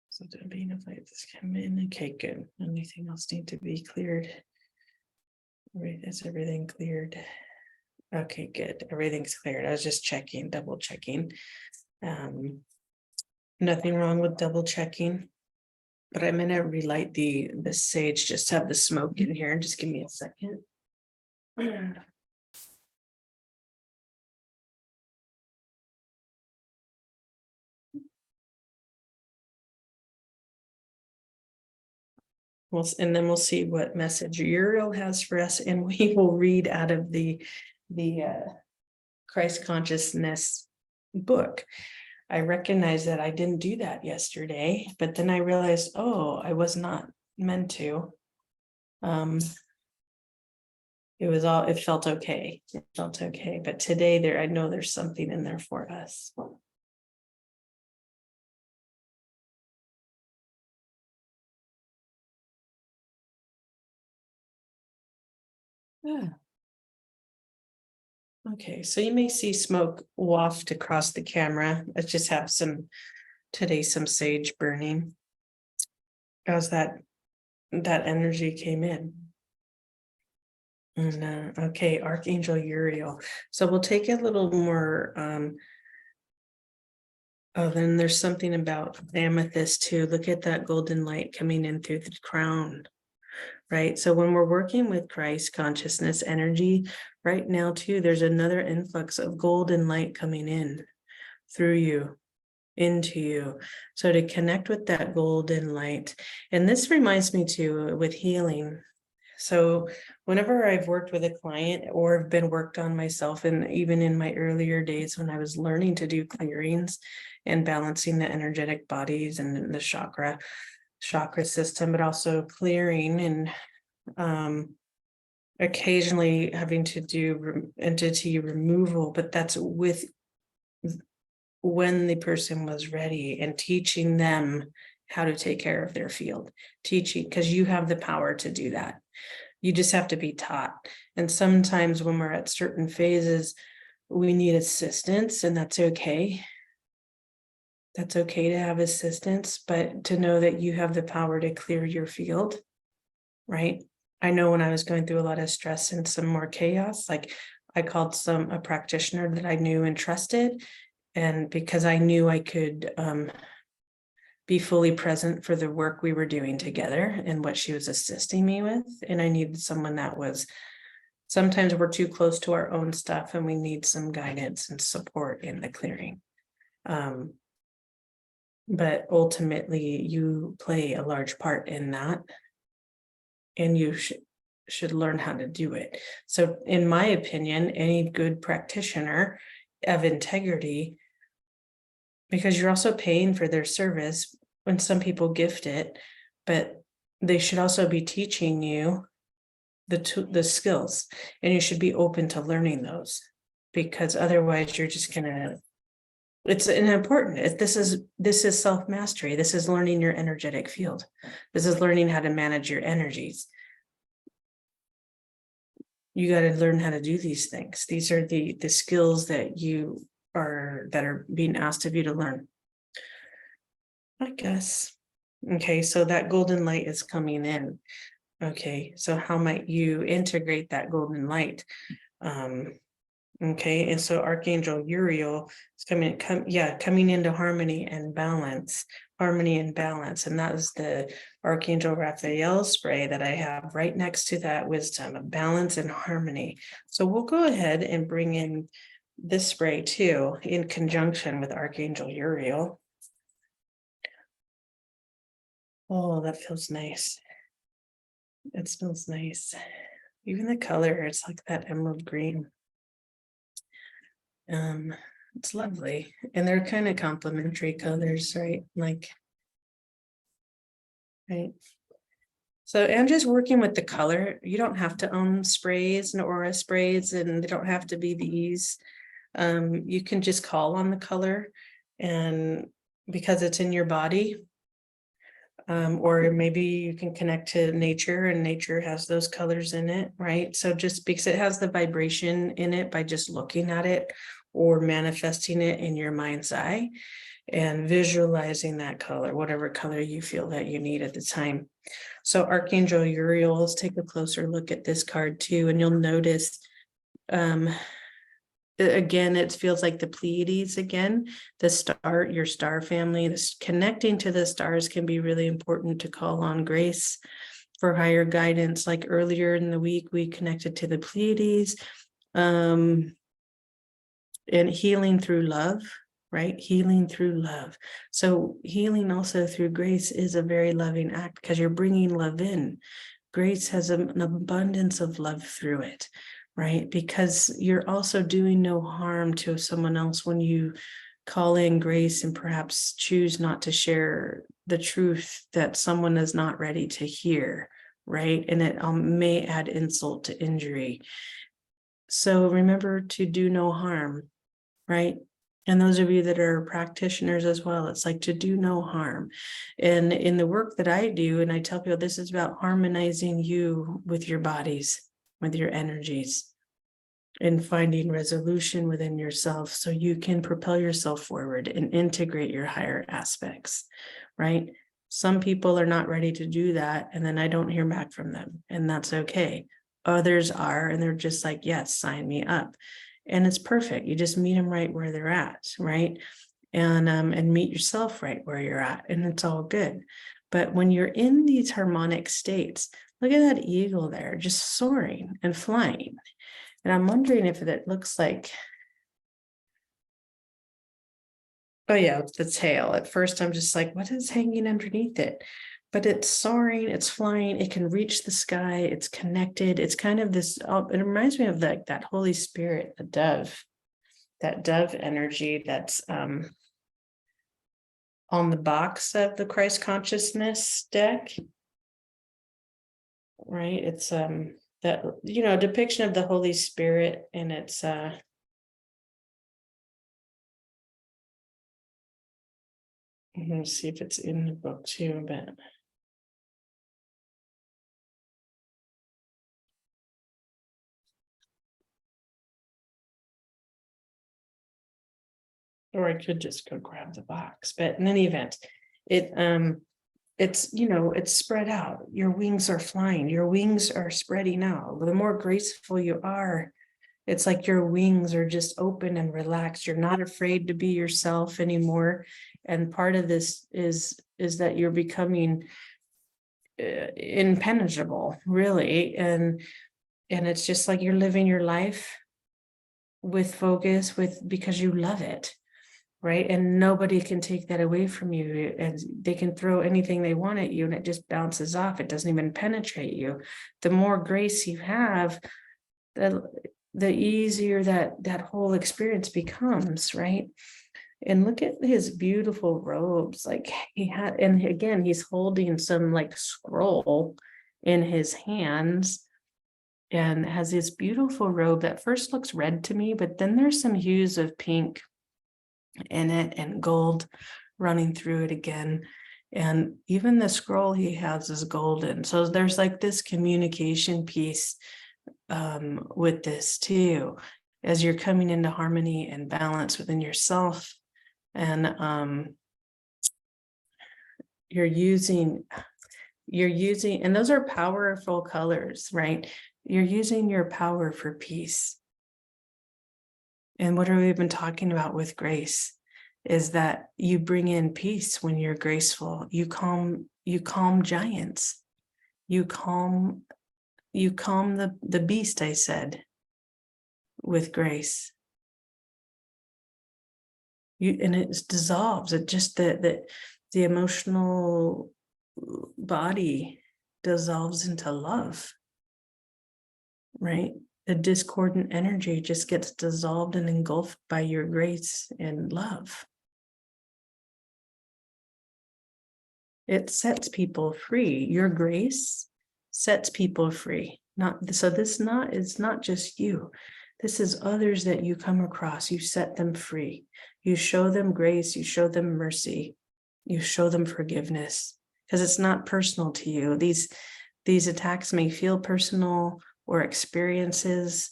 [SPEAKER 1] So the being of light that's come in. Okay, good. Anything else need to be cleared? Is everything cleared? Okay, good. Everything's cleared. I was just checking, double checking. Nothing wrong with double checking. But I'm gonna relight the sage, just have the smoke in here. Just give me a second. And then we'll see what message Uriel has for us, and we will read out of the Christ consciousness book. I recognize that I didn't do that yesterday, but then I realized, oh, I was not meant to. it felt okay. It felt okay. But today I know there's something in there for us. Yeah. Okay, so you may see smoke waft across the camera. Let's just have some sage burning as that energy came in. And okay, Archangel Uriel. So we'll take a little more. Oh, then there's something about amethyst too. Look at that golden light coming in through the crown. Right. So when we're working with Christ consciousness energy right now, too, there's another influx of golden light coming in through you, into you. So to connect with that golden light. And this reminds me too with healing. So whenever I've worked with a client or have been worked on myself, and even in my earlier days when I was learning to do clearings and balancing the energetic bodies and the chakra system, but also clearing and occasionally having to do entity removal, but that's with when the person was ready, and teaching them how to take care of their field, teaching, because you have the power to do that. You just have to be taught. And sometimes when we're at certain phases, we need assistance, and that's okay. That's okay to have assistance, but to know that you have the power to clear your field, right? I know when I was going through a lot of stress and some more chaos, like I called a practitioner that I knew and trusted, and because I knew I could be fully present for the work we were doing together and what she was assisting me with. And I needed someone that was, sometimes we're too close to our own stuff and we need some guidance and support in the clearing. But ultimately you play a large part in that, and you should learn how to do it. So in my opinion, any good practitioner of integrity, because you're also paying for their service when some people gift it, but they should also be teaching you the skills, and you should be open to learning those, because otherwise you're just gonna, it's an important, this is self-mastery. This is learning your energetic field. This is learning how to manage your energies. You got to learn how to do these things. These are the skills that are being asked of you to learn, I guess. Okay, so that golden light is coming in. Okay, so how might you integrate that golden light? Okay, and so Archangel Uriel is coming into harmony and balance. And that is the Archangel Raphael spray that I have right next to that wisdom of balance and harmony. So we'll go ahead and bring in this spray too, in conjunction with Archangel Uriel. Oh, that feels nice. It smells nice. Even the color, it's like that emerald green. It's lovely, and they're kind of complementary colors, right? Like, right. So Andrew's working with the color. You don't have to own sprays and aura sprays, and they don't have to be these. You can just call on the color, and because it's in your body, or maybe you can connect to nature, and nature has those colors in it, right? So just because it has the vibration in it by just looking at it or manifesting it in your mind's eye and visualizing that color, whatever color you feel that you need at the time. So Archangel Uriel, let's take a closer look at this card too, and you'll notice again, it feels like the Pleiades again, your star family. This connecting to the stars can be really important to call on grace for higher guidance. Like earlier in the week, we connected to the Pleiades, and healing through love, right? Healing through love. So healing also through grace is a very loving act, because you're bringing love in. Grace has an abundance of love through it, right? Because you're also doing no harm to someone else when you call in grace and perhaps choose not to share the truth that someone is not ready to hear, right? And it may add insult to injury. So remember to do no harm, right? And those of you that are practitioners as well, it's like to do no harm. And in the work that I do, and I tell people this is about harmonizing you with your bodies, with your energies, and finding resolution within yourself so you can propel yourself forward and integrate your higher aspects, right? Some people are not ready to do that, and then I don't hear back from them, and that's okay. Others are, and they're just like, yes, sign me up. And it's perfect. You just meet them right where they're at, right? And meet yourself right where you're at, and it's all good. But when you're in these harmonic states, look at that eagle there, just soaring and flying. And I'm wondering if it looks like, oh yeah, it's the tail. At first, I'm just like, what is hanging underneath it? But it's soaring, it's flying, it can reach the sky, it's connected. It's kind of this, it reminds me of that Holy Spirit, the dove, that dove energy that's on the box of the Christ consciousness deck, right? It's that, depiction of the Holy Spirit, and it's I'm going to see if it's in the book too, but or I could just go grab the box. But in any event, it's it's spread out. Your wings are flying. Your wings are spreading out. The more graceful you are, it's like your wings are just open and relaxed. You're not afraid to be yourself anymore. And part of this is that you're becoming impenetrable, really. And it's just like you're living your life with focus, because you love it, right? And nobody can take that away from you. And they can throw anything they want at you and it just bounces off. It doesn't even penetrate you. The more grace you have, the easier that whole experience becomes, right? And look at his beautiful robes. Like he had, and again, he's holding some like scroll in his hands and has this beautiful robe that first looks red to me, but then there's some hues of pink in it and gold running through it again. And even the scroll he has is golden. So there's like this communication piece with this too, as you're coming into harmony and balance within yourself. And you're using, and those are powerful colors, right? You're using your power for peace. And what have we been talking about with grace is that you bring in peace when you're graceful. You calm giants. You calm the beast, I said, with grace. And it dissolves. It just the emotional body dissolves into love, right? The discordant energy just gets dissolved and engulfed by your grace and love. It sets people free. Your grace sets people free. It's not just you. This is others that you come across. You set them free. You show them grace. You show them mercy. You show them forgiveness, because it's not personal to you. These attacks may feel personal, or experiences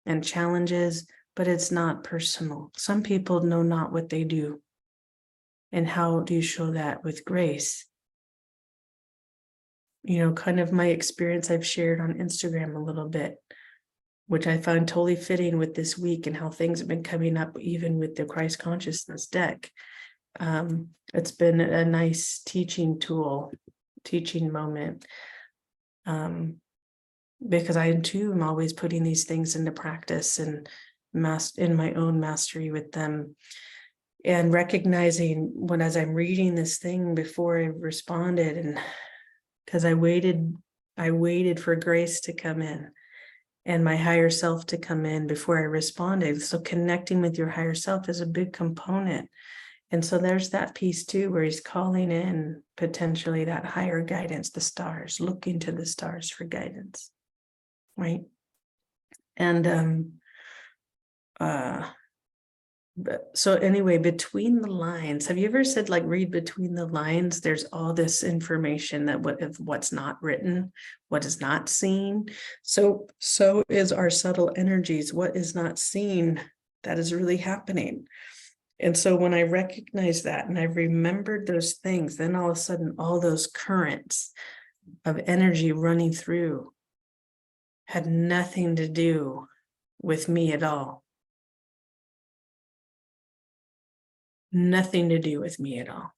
[SPEAKER 1] and challenges, but it's not personal. Some people know not what they do. And how do you show that? With grace. Kind of my experience I've shared on Instagram a little bit, which I found totally fitting with this week and how things have been coming up, even with the Christ consciousness deck. It's been a nice teaching moment. Because I too am always putting these things into practice and in my own mastery with them, and recognizing as I'm reading this thing before I responded, and because I waited for grace to come in and my higher self to come in before I responded. So connecting with your higher self is a big component. And so there's that piece too, where he's calling in potentially that higher guidance, the stars, looking to the stars for guidance, right? And so anyway, between the lines, have you ever said, like, read between the lines? There's all this information that what's not written, what is not seen. So is our subtle energies, what is not seen, that is really happening. And so when I recognized that and I remembered those things, then all of a sudden, all those currents of energy running through had nothing to do with me at all. Nothing to do with me at all.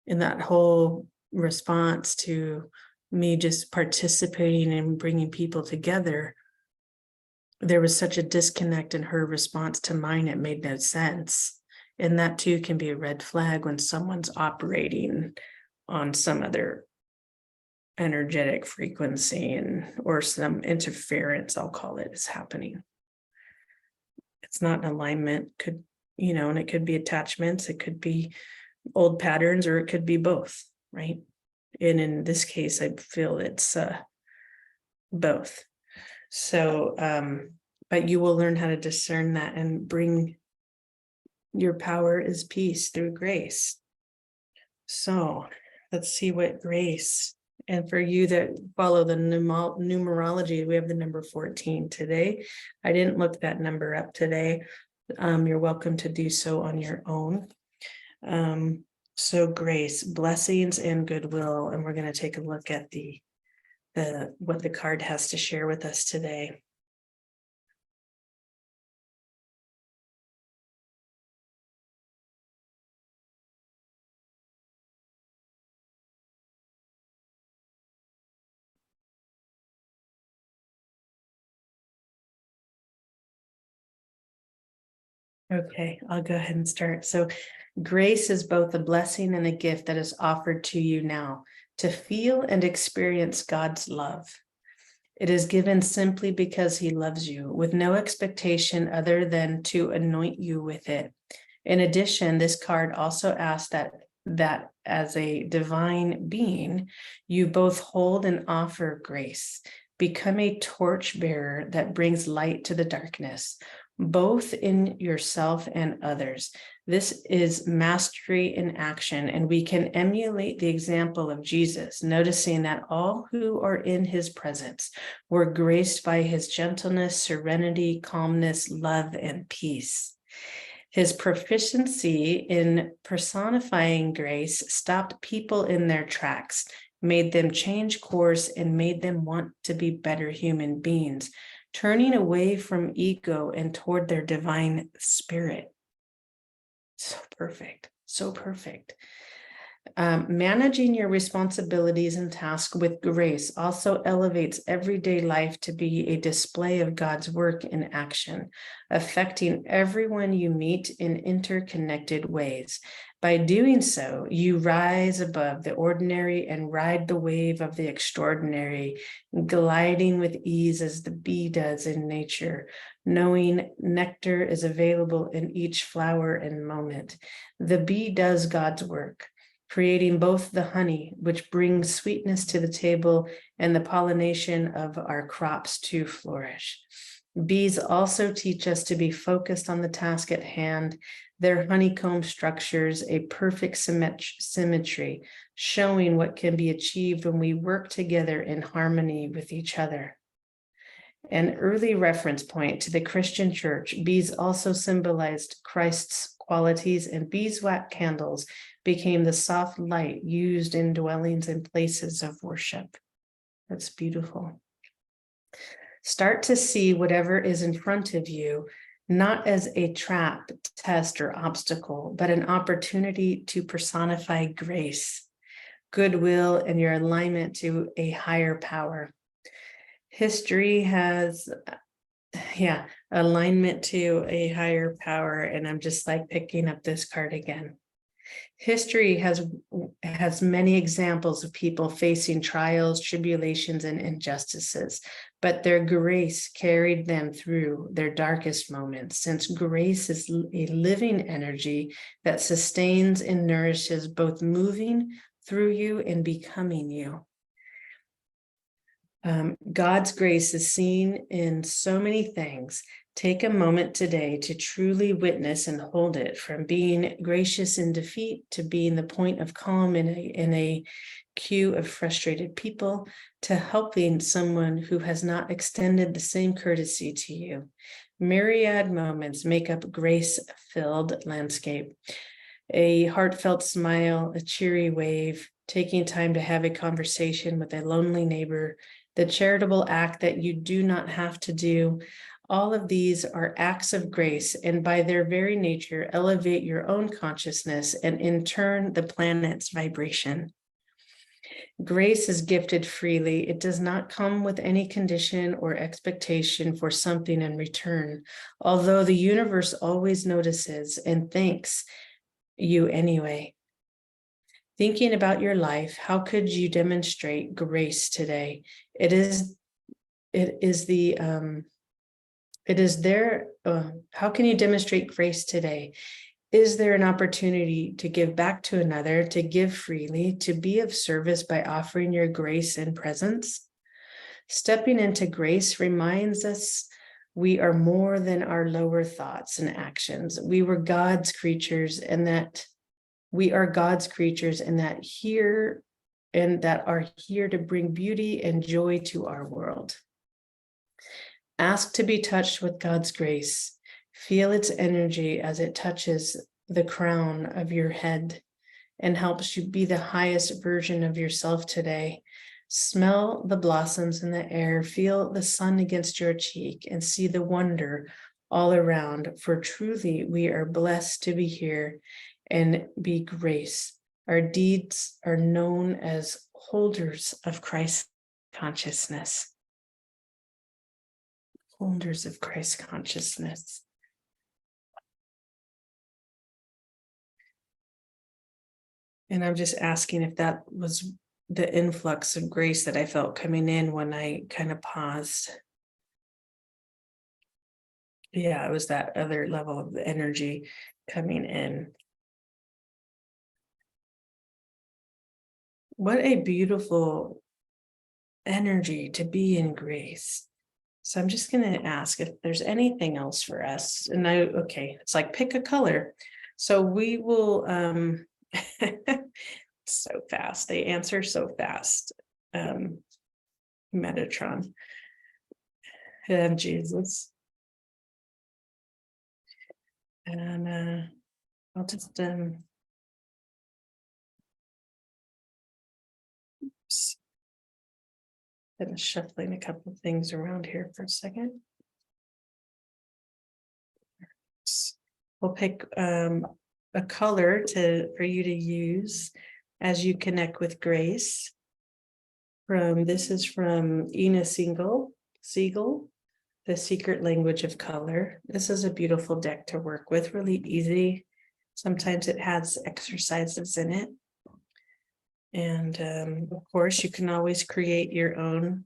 [SPEAKER 1] And that whole response to me just participating and bringing people together, there was such a disconnect in her response to mine, it made no sense. And that too can be a red flag when someone's operating on some other energetic frequency or some interference, I'll call it, is happening. It's not in alignment, and it could be attachments, it could be old patterns, or it could be both, right? And in this case, I feel it's both. So, but you will learn how to discern that and bring your power is peace through grace. So let's see what grace, and for you that follow the numerology, we have the number 14 today. I didn't look that number up today. You're welcome to do so on your own. So grace, blessings, and goodwill. And we're going to take a look at what the card has to share with us today. Okay, I'll go ahead and start. So grace is both a blessing and a gift that is offered to you now to feel and experience God's love. It is given simply because he loves you, with no expectation other than to anoint you with it. In addition, this card also asks that as a divine being, you both hold and offer grace. Become a torch bearer that brings light to the darkness, both in yourself and others. This is mastery in action, and we can emulate the example of Jesus, noticing that all who are in his presence were graced by his gentleness, serenity, calmness, love, and peace. His proficiency in personifying grace stopped people in their tracks, made them change course, and made them want to be better human beings, turning away from ego and toward their divine spirit. So perfect, so perfect. Managing your responsibilities and tasks with grace also elevates everyday life to be a display of God's work in action, affecting everyone you meet in interconnected ways. By doing so, you rise above the ordinary and ride the wave of the extraordinary, gliding with ease as the bee does in nature, knowing nectar is available in each flower and moment. The bee does God's work, creating both the honey, which brings sweetness to the table, and the pollination of our crops to flourish. Bees also teach us to be focused on the task at hand. Their honeycomb structures a perfect symmetry, showing what can be achieved when we work together in harmony with each other. An early reference point to the Christian church, bees also symbolized Christ's qualities, and beeswax candles became the soft light used in dwellings and places of worship. That's beautiful. Start to see whatever is in front of you, not as a trap, test, or obstacle, but an opportunity to personify grace, goodwill, and your alignment to a higher power. History has, alignment to a higher power. And I'm just like picking up this card again. History has many examples of people facing trials, tribulations, and injustices, but their grace carried them through their darkest moments, since grace is a living energy that sustains and nourishes, both moving through you and becoming you. God's grace is seen in so many things. Take a moment today to truly witness and hold it, from being gracious in defeat to being the point of calm in a queue of frustrated people, to helping someone who has not extended the same courtesy to you. Myriad moments make up grace-filled landscape. A heartfelt smile, a cheery wave, taking time to have a conversation with a lonely neighbor, the charitable act that you do not have to do. All of these are acts of grace, and by their very nature, elevate your own consciousness and in turn, the planet's vibration. Grace is gifted freely. It does not come with any condition or expectation for something in return, although the universe always notices and thanks you anyway. Thinking about your life, how could you demonstrate grace today? It is there. How can you demonstrate grace today? Is there an opportunity to give back to another, to give freely, to be of service by offering your grace and presence? Stepping into grace reminds us we are more than our lower thoughts and actions. We were God's creatures, and that we are God's creatures, and that are here to bring beauty and joy to our world. Ask to be touched with God's grace. Feel its energy as it touches the crown of your head and helps you be the highest version of yourself today. Smell the blossoms in the air, feel the sun against your cheek, and see the wonder all around. For truly, we are blessed to be here and be grace. Our deeds are known as holders of Christ consciousness. Holders of Christ consciousness. And I'm just asking if that was the influx of grace that I felt coming in when I kind of paused. Yeah, it was that other level of energy coming in. What a beautiful energy to be in grace. So I'm just going to ask if there's anything else for us. And okay, it's like pick a color. So we will, so fast. They answer so fast. Metatron. And Jesus. And I'll just oops. I'm shuffling a couple of things around here for a second. We'll pick a color for you to use as you connect with grace. This is from Ina Siegel, The Secret Language of Color. This is a beautiful deck to work with, really easy. Sometimes it has exercises in it. And of course, you can always create your own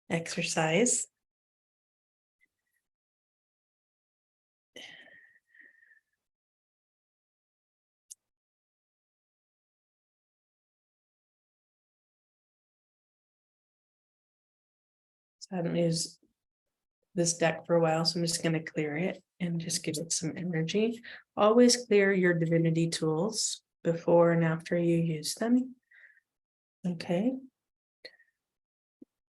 [SPEAKER 1] exercise. So I haven't used this deck for a while, so I'm just going to clear it and just give it some energy. Always clear your divinity tools before and after you use them. Okay.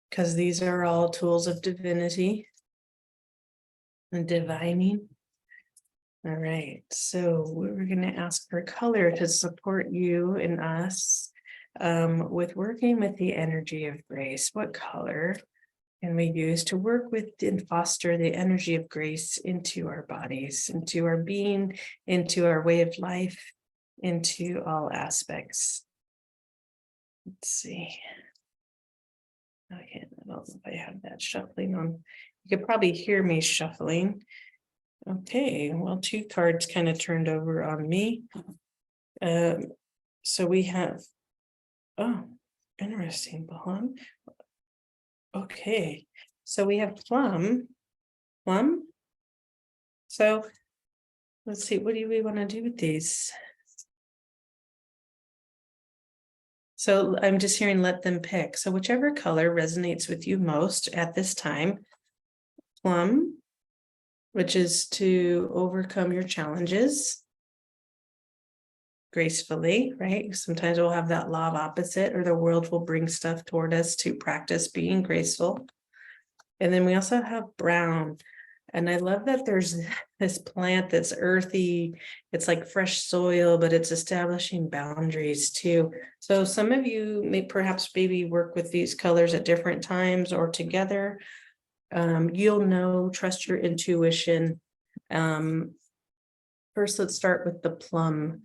[SPEAKER 1] Because these are all tools of divinity and divining. All right, so we're going to ask for color to support you and us with working with the energy of grace. What color can we use to work with and foster the energy of grace into our bodies, into our being, into our way of life, into all aspects? Let's see. Okay, I don't know if I have that shuffling on. You could probably hear me shuffling. Okay, well, two cards kind of turned over on me. So we have, oh, interesting, Bahan. Okay, So we have plum. So let's see, what do we want to do with these? So I'm just hearing let them pick. So whichever color resonates with you most at this time. Plum, which is to overcome your challenges gracefully, right? Sometimes we'll have that law of opposite, or the world will bring stuff toward us to practice being graceful. And then we also have brown. And I love that there's this plant that's earthy. It's like fresh soil, but it's establishing boundaries too. So some of you may perhaps maybe work with these colors at different times or together. You'll know, trust your intuition. First, let's start with the plum,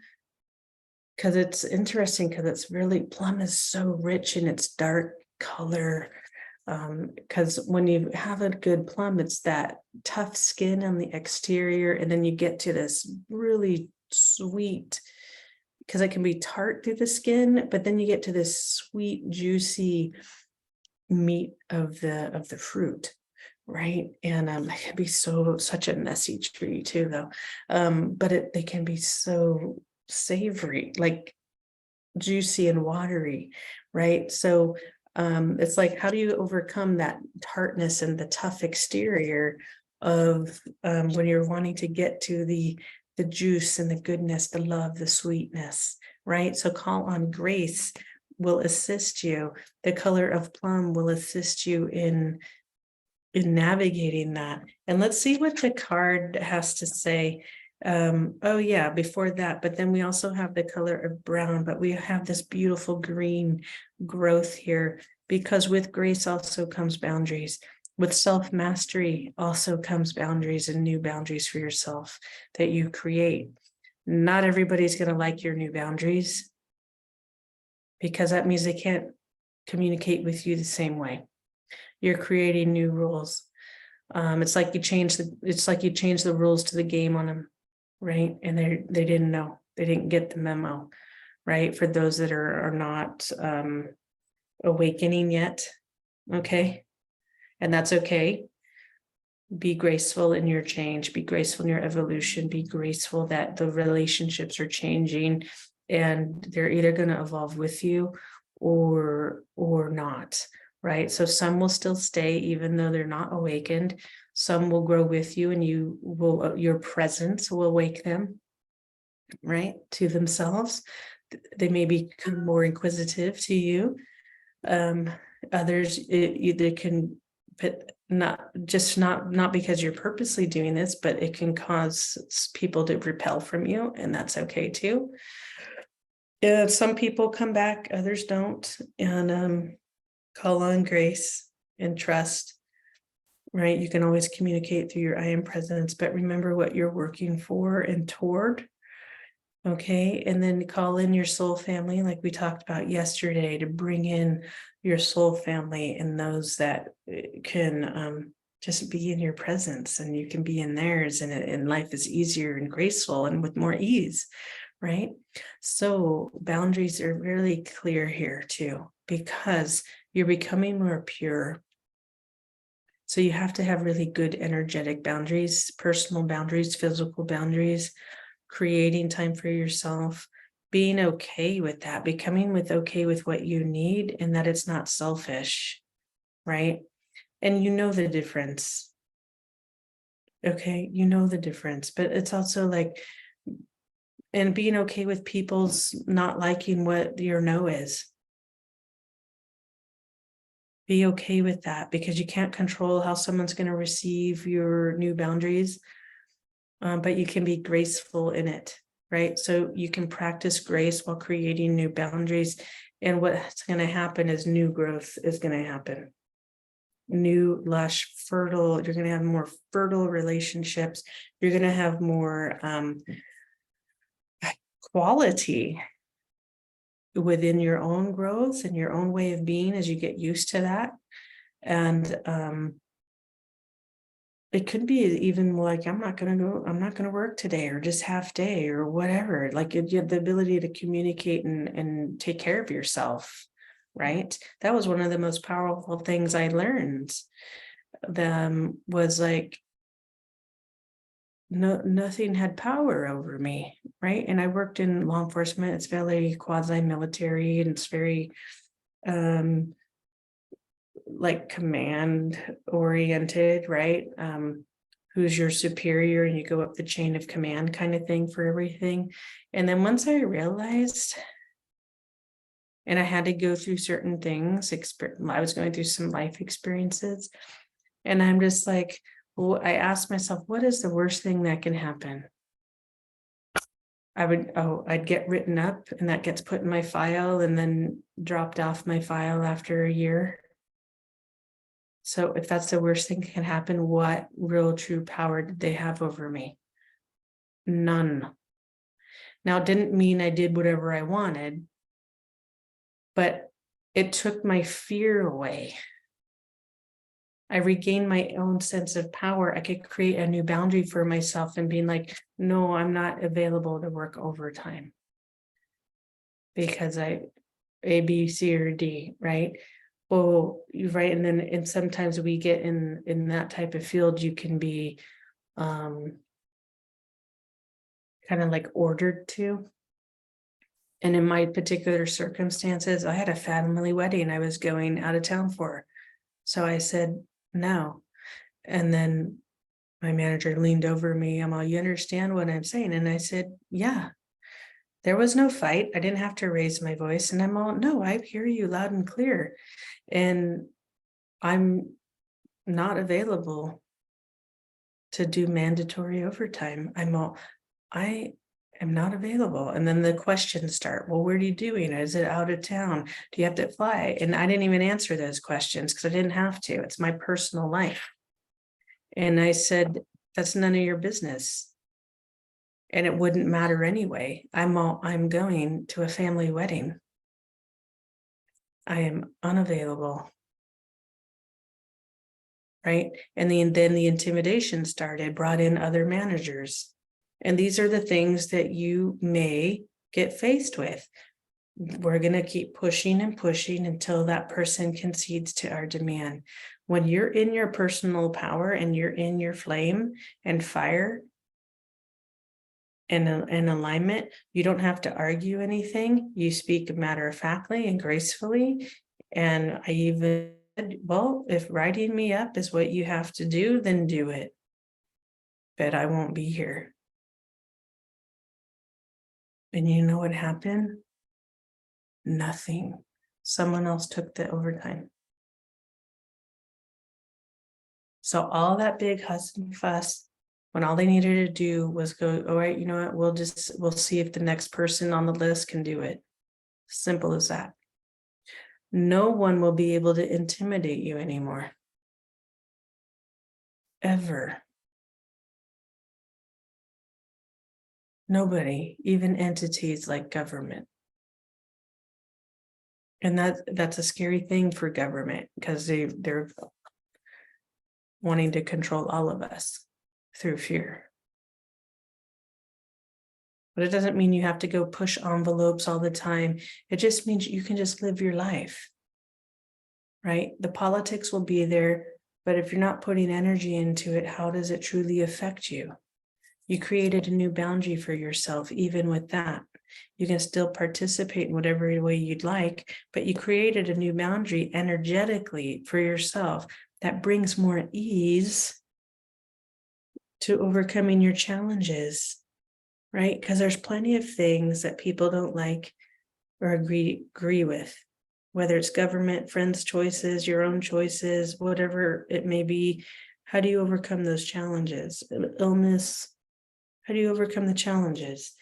[SPEAKER 1] because it's interesting, because it's really, plum is so rich in its dark color. Because when you have a good plum, it's that tough skin on the exterior, and then you get to this really sweet, because it can be tart through the skin, but then you get to this sweet, juicy meat of the fruit, right? And it can be such a messy tree too, though. But they can be so savory, like juicy and watery, right? So it's like, how do you overcome that tartness and the tough exterior of when you're wanting to get to the juice and the goodness, the love, the sweetness, right? So call on grace will assist you. The color of plum will assist you in navigating that. And let's see what the card has to say. Oh yeah, before that, but then we also have the color of brown, but we have this beautiful green growth here, because with grace also comes boundaries. With self-mastery also comes boundaries, and new boundaries for yourself that you create. Not everybody's going to like your new boundaries, because that means they can't communicate with you the same way. You're creating new rules. It's like you change the rules to the game on them, right? And they didn't know, they didn't get the memo, right? For those that are not awakening yet, okay, and that's okay. Be graceful in your change. Be graceful in your evolution. Be graceful that the relationships are changing, and they're either going to evolve with you or not. Right. So some will still stay, even though they're not awakened. Some will grow with you, and your presence will awake them, right, to themselves. They may become more inquisitive to you. Others, they can, but not because you're purposely doing this, but it can cause people to repel from you, and that's okay too. Some people come back, others don't, and call on grace and trust, right? You can always communicate through your I am presence, but remember what you're working for and toward, okay? And then call in your soul family, like we talked about yesterday, to bring in your soul family and those that can just be in your presence, and you can be in theirs, and life is easier and graceful and with more ease, right? So boundaries are really clear here too, because you're becoming more pure. So you have to have really good energetic boundaries, personal boundaries, physical boundaries, creating time for yourself, being okay with that, becoming okay with what you need, and that it's not selfish, right? And you know the difference. Okay, you know the difference, but it's also like, and being okay with people's not liking what your no is. Be okay with that, because you can't control how someone's going to receive your new boundaries, but you can be graceful in it, right? So you can practice grace while creating new boundaries, and what's going to happen is new growth is going to happen. New, lush, fertile, you're going to have more fertile relationships. You're going to have more quality within your own growth and your own way of being as you get used to that. And it could be even like, I'm not going to work today, or just half day, or whatever. Like you have the ability to communicate and take care of yourself, right? That was one of the most powerful things I learned was like, nothing had power over me, right? And I worked in law enforcement. It's very quasi-military, and it's very like command oriented, right? Who's your superior, and you go up the chain of command kind of thing for everything. And then once I realized, and I had to go through certain things, I was going through some life experiences, and I'm just like, well, I asked myself, what is the worst thing that can happen? I'd get written up, and that gets put in my file and then dropped off my file after a year. So if that's the worst thing that can happen, what real true power did they have over me? None. Now, it didn't mean I did whatever I wanted, but it took my fear away. I regained my own sense of power. I could create a new boundary for myself and being like, no, I'm not available to work overtime because A, B, C, or D, right? Well, you're right. And sometimes we get in that type of field, you can be kind of like ordered to. And in my particular circumstances, I had a family wedding I was going out of town for. So I said no. And then my manager leaned over me. I'm all, you understand what I'm saying? And I said, yeah. There was no fight. I didn't have to raise my voice. And I'm all, no, I hear you loud and clear. And I'm not available to do mandatory overtime. I am not available. And then the questions start. Well, where are you doing? Is it out of town? Do you have to fly? And I didn't even answer those questions because I didn't have to. It's my personal life. And I said, that's none of your business. And it wouldn't matter anyway. I'm going to a family wedding. I am unavailable. Right. And then the intimidation started, brought in other managers. And these are the things that you may get faced with. We're going to keep pushing and pushing until that person concedes to our demand. When you're in your personal power and you're in your flame and fire and alignment, you don't have to argue anything. You speak matter-of-factly and gracefully. And I even said, well, if writing me up is what you have to do, then do it. But I won't be here. And you know what happened? Nothing. Someone else took the overtime. So all that big fuss and fuss, when all they needed to do was go, all right, you know what, we'll see if the next person on the list can do it. Simple as that. No one will be able to intimidate you anymore. Ever. Nobody, even entities like government. And that's a scary thing for government because they're wanting to control all of us through fear. But it doesn't mean you have to go push envelopes all the time. It just means you can just live your life, right? The politics will be there, but if you're not putting energy into it, how does it truly affect you? You created a new boundary for yourself, even with that. You can still participate in whatever way you'd like, but you created a new boundary energetically for yourself that brings more ease to overcoming your challenges, right? Because there's plenty of things that people don't like or agree with, whether it's government, friends' choices, your own choices, whatever it may be. How do you overcome those challenges? Illness. How do you overcome the challenges?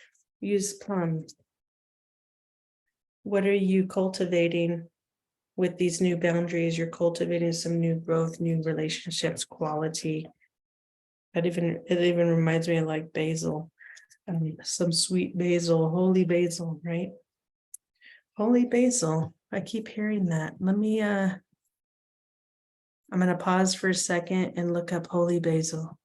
[SPEAKER 1] Use plums. What are you cultivating with these new boundaries? You're cultivating some new growth, new relationships, quality. It even reminds me of like basil, some sweet basil, holy basil, right? Holy basil. I keep hearing that. Let me, I'm going to pause for a second and look up holy basil.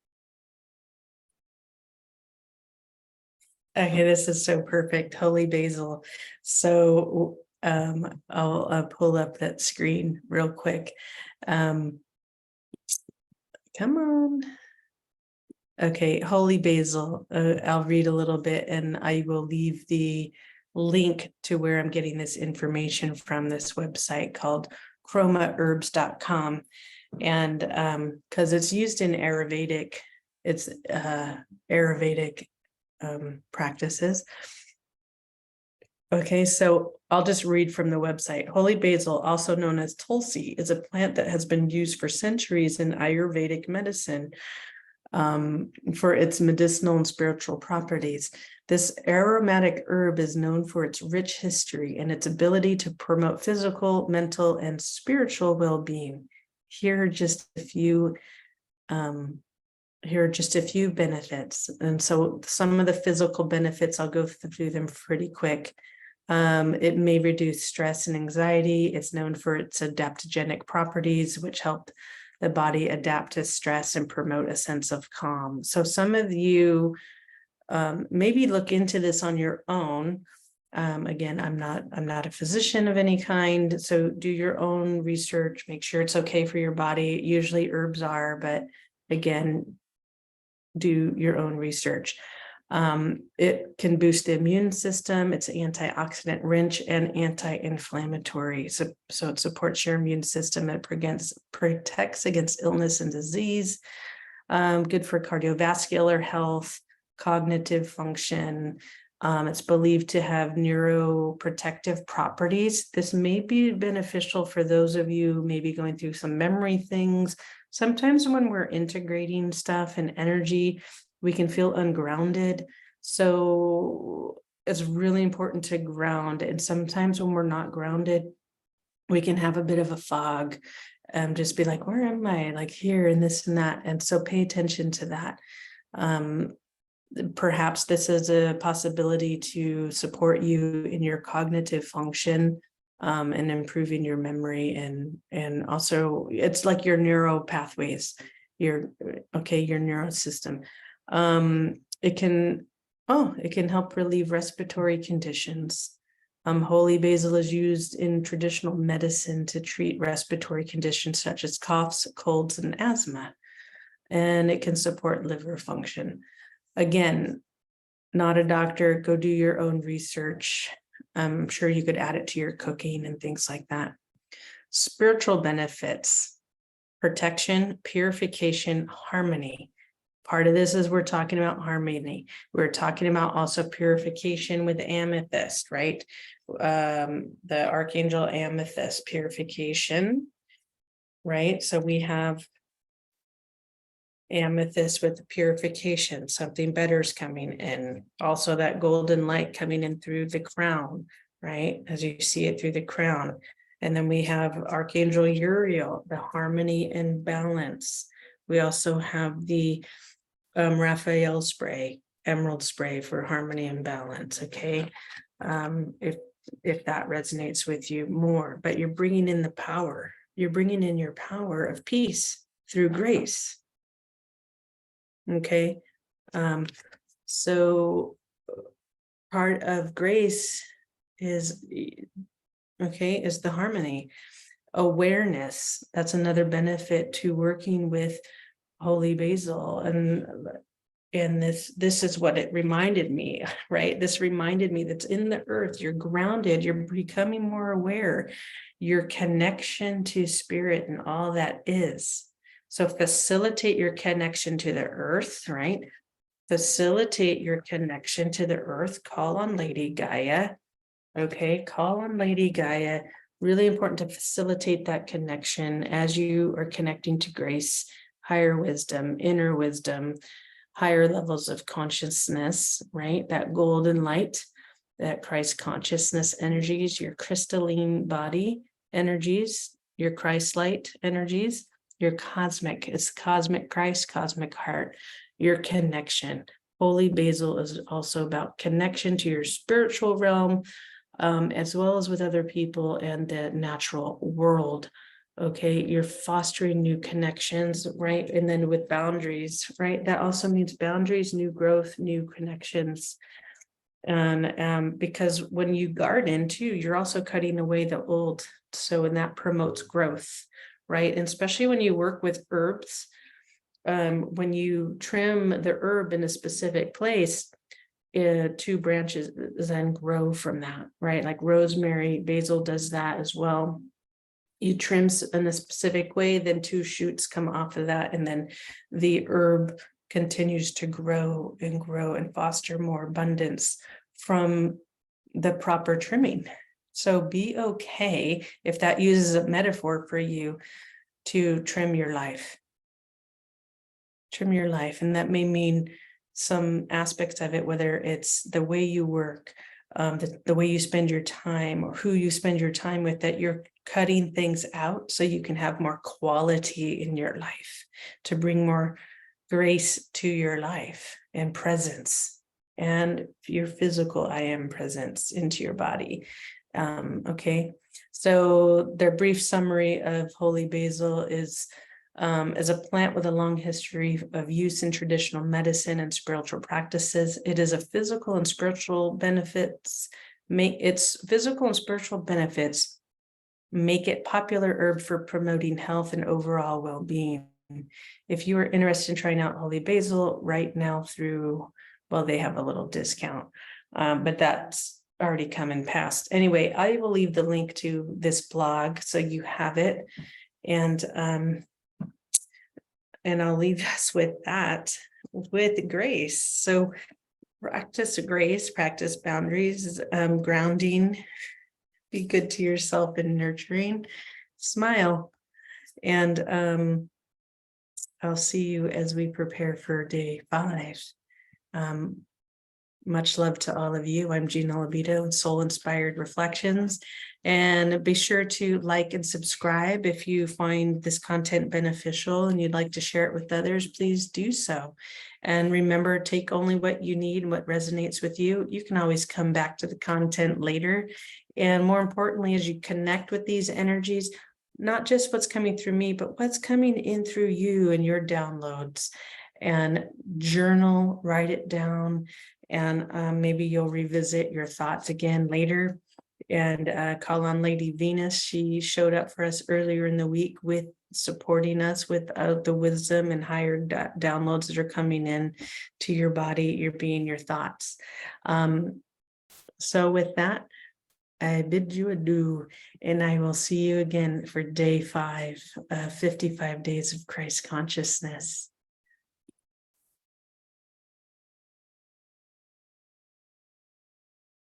[SPEAKER 1] Okay, this is so perfect. Holy basil. So I'll pull up that screen real quick. Come on. Okay, holy basil. I'll read a little bit and I will leave the link to where I'm getting this information from, this website called chromaherbs.com. And because it's used in Ayurvedic, it's Ayurvedic practices. Okay, so I'll just read from the website. Holy basil, also known as tulsi, is a plant that has been used for centuries in Ayurvedic medicine for its medicinal and spiritual properties. This aromatic herb is known for its rich history and its ability to promote physical, mental, and spiritual well-being. Here are just a few benefits. And so some of the physical benefits, I'll go through them pretty quick. It may reduce stress and anxiety. It's known for its adaptogenic properties, which help the body adapt to stress and promote a sense of calm. So some of you maybe look into this on your own. Again, I'm not a physician of any kind, so do your own research, make sure it's okay for your body. Usually herbs are, but again, do your own research. It can boost the immune system. It's antioxidant rich and anti-inflammatory. So it supports your immune system. It protects against illness and disease. Good for cardiovascular health, cognitive function. It's believed to have neuroprotective properties. This may be beneficial for those of you maybe going through some memory things. Sometimes when we're integrating stuff and energy, we can feel ungrounded. So it's really important to ground. And sometimes when we're not grounded, we can have a bit of a fog, just be like, where am I? Like here and this and that. And so pay attention to that. Perhaps this is a possibility to support you in your cognitive function, and improving your memory, and also it's like your neural pathways, your neural system. It can help relieve respiratory conditions. Holy basil is used in traditional medicine to treat respiratory conditions such as coughs, colds, and asthma, and it can support liver function. Again, not a doctor, go do your own research. I'm sure you could add it to your cooking and things like that. Spiritual benefits: protection, purification, harmony. Part of this is we're talking about harmony. We're talking about also purification with amethyst, right? The archangel amethyst purification, right? So we have amethyst with the purification, something better is coming in. Also that golden light coming in through the crown, right? As you see it through the crown. And then we have Archangel Uriel, the harmony and balance. We also have the Raphael spray, emerald spray for harmony and balance. Okay. If that resonates with you more, but you're bringing in the power, you're bringing in your power of peace through grace. Okay. So part of grace is the harmony, awareness. That's another benefit to working with holy basil. And this is what it reminded me, right? This reminded me that's in the earth, you're grounded, you're becoming more aware, your connection to spirit and all that is. So facilitate your connection to the earth, right? Facilitate your connection to the earth. Call on Lady Gaia. Okay, call on Lady Gaia. Really important to facilitate that connection as you are connecting to grace, higher wisdom, inner wisdom, higher levels of consciousness, right? That golden light, that Christ consciousness energies, your crystalline body energies, your Christ light energies, your cosmic, it's cosmic Christ, cosmic heart, your connection. Holy basil is also about connection to your spiritual realm, as well as with other people and the natural world. Okay, you're fostering new connections, right? And then with boundaries, right? That also means boundaries, new growth, new connections. And because when you garden too, you're also cutting away the old. So, and that promotes growth, right? And especially when you work with herbs, when you trim the herb in a specific place, 2 branches then grow from that, right? Like rosemary, basil does that as well. You trim in a specific way, then 2 shoots come off of that, and then the herb continues to grow and foster more abundance from the proper trimming. So be okay if that uses a metaphor for you to trim your life. Trim your life, and that may mean some aspects of it, whether it's the way you work, the way you spend your time, or who you spend your time with, that you're cutting things out so you can have more quality in your life, to bring more grace to your life and presence, and your physical I am presence into your body. Okay, so their brief summary of holy basil is as a plant with a long history of use in traditional medicine and spiritual practices. It is a physical and spiritual benefits. Its physical and spiritual benefits make it popular herb for promoting health and overall well-being. If you are interested in trying out holy basil right now through, well, they have a little discount, but that's already come and passed. Anyway, I will leave the link to this blog so you have it. And I'll leave us with that, with grace. So practice grace, practice boundaries, grounding, be good to yourself and nurturing, smile. And I'll see you as we prepare for day 5. Much love to all of you. I'm Gina Libido, Soul Inspired Reflections. And be sure to like and subscribe. If you find this content beneficial and you'd like to share it with others, please do so. And remember, take only what you need and what resonates with you. You can always come back to the content later. And more importantly, as you connect with these energies, not just what's coming through me, but what's coming in through you and your downloads. And journal, write it down, and maybe you'll revisit your thoughts again later. And call on Lady Venus. She showed up for us earlier in the week with supporting us with the wisdom and higher downloads that are coming in to your body, your being, your thoughts. So with that, I bid you adieu, and I will see you again for day 5, 55 days of Christ consciousness.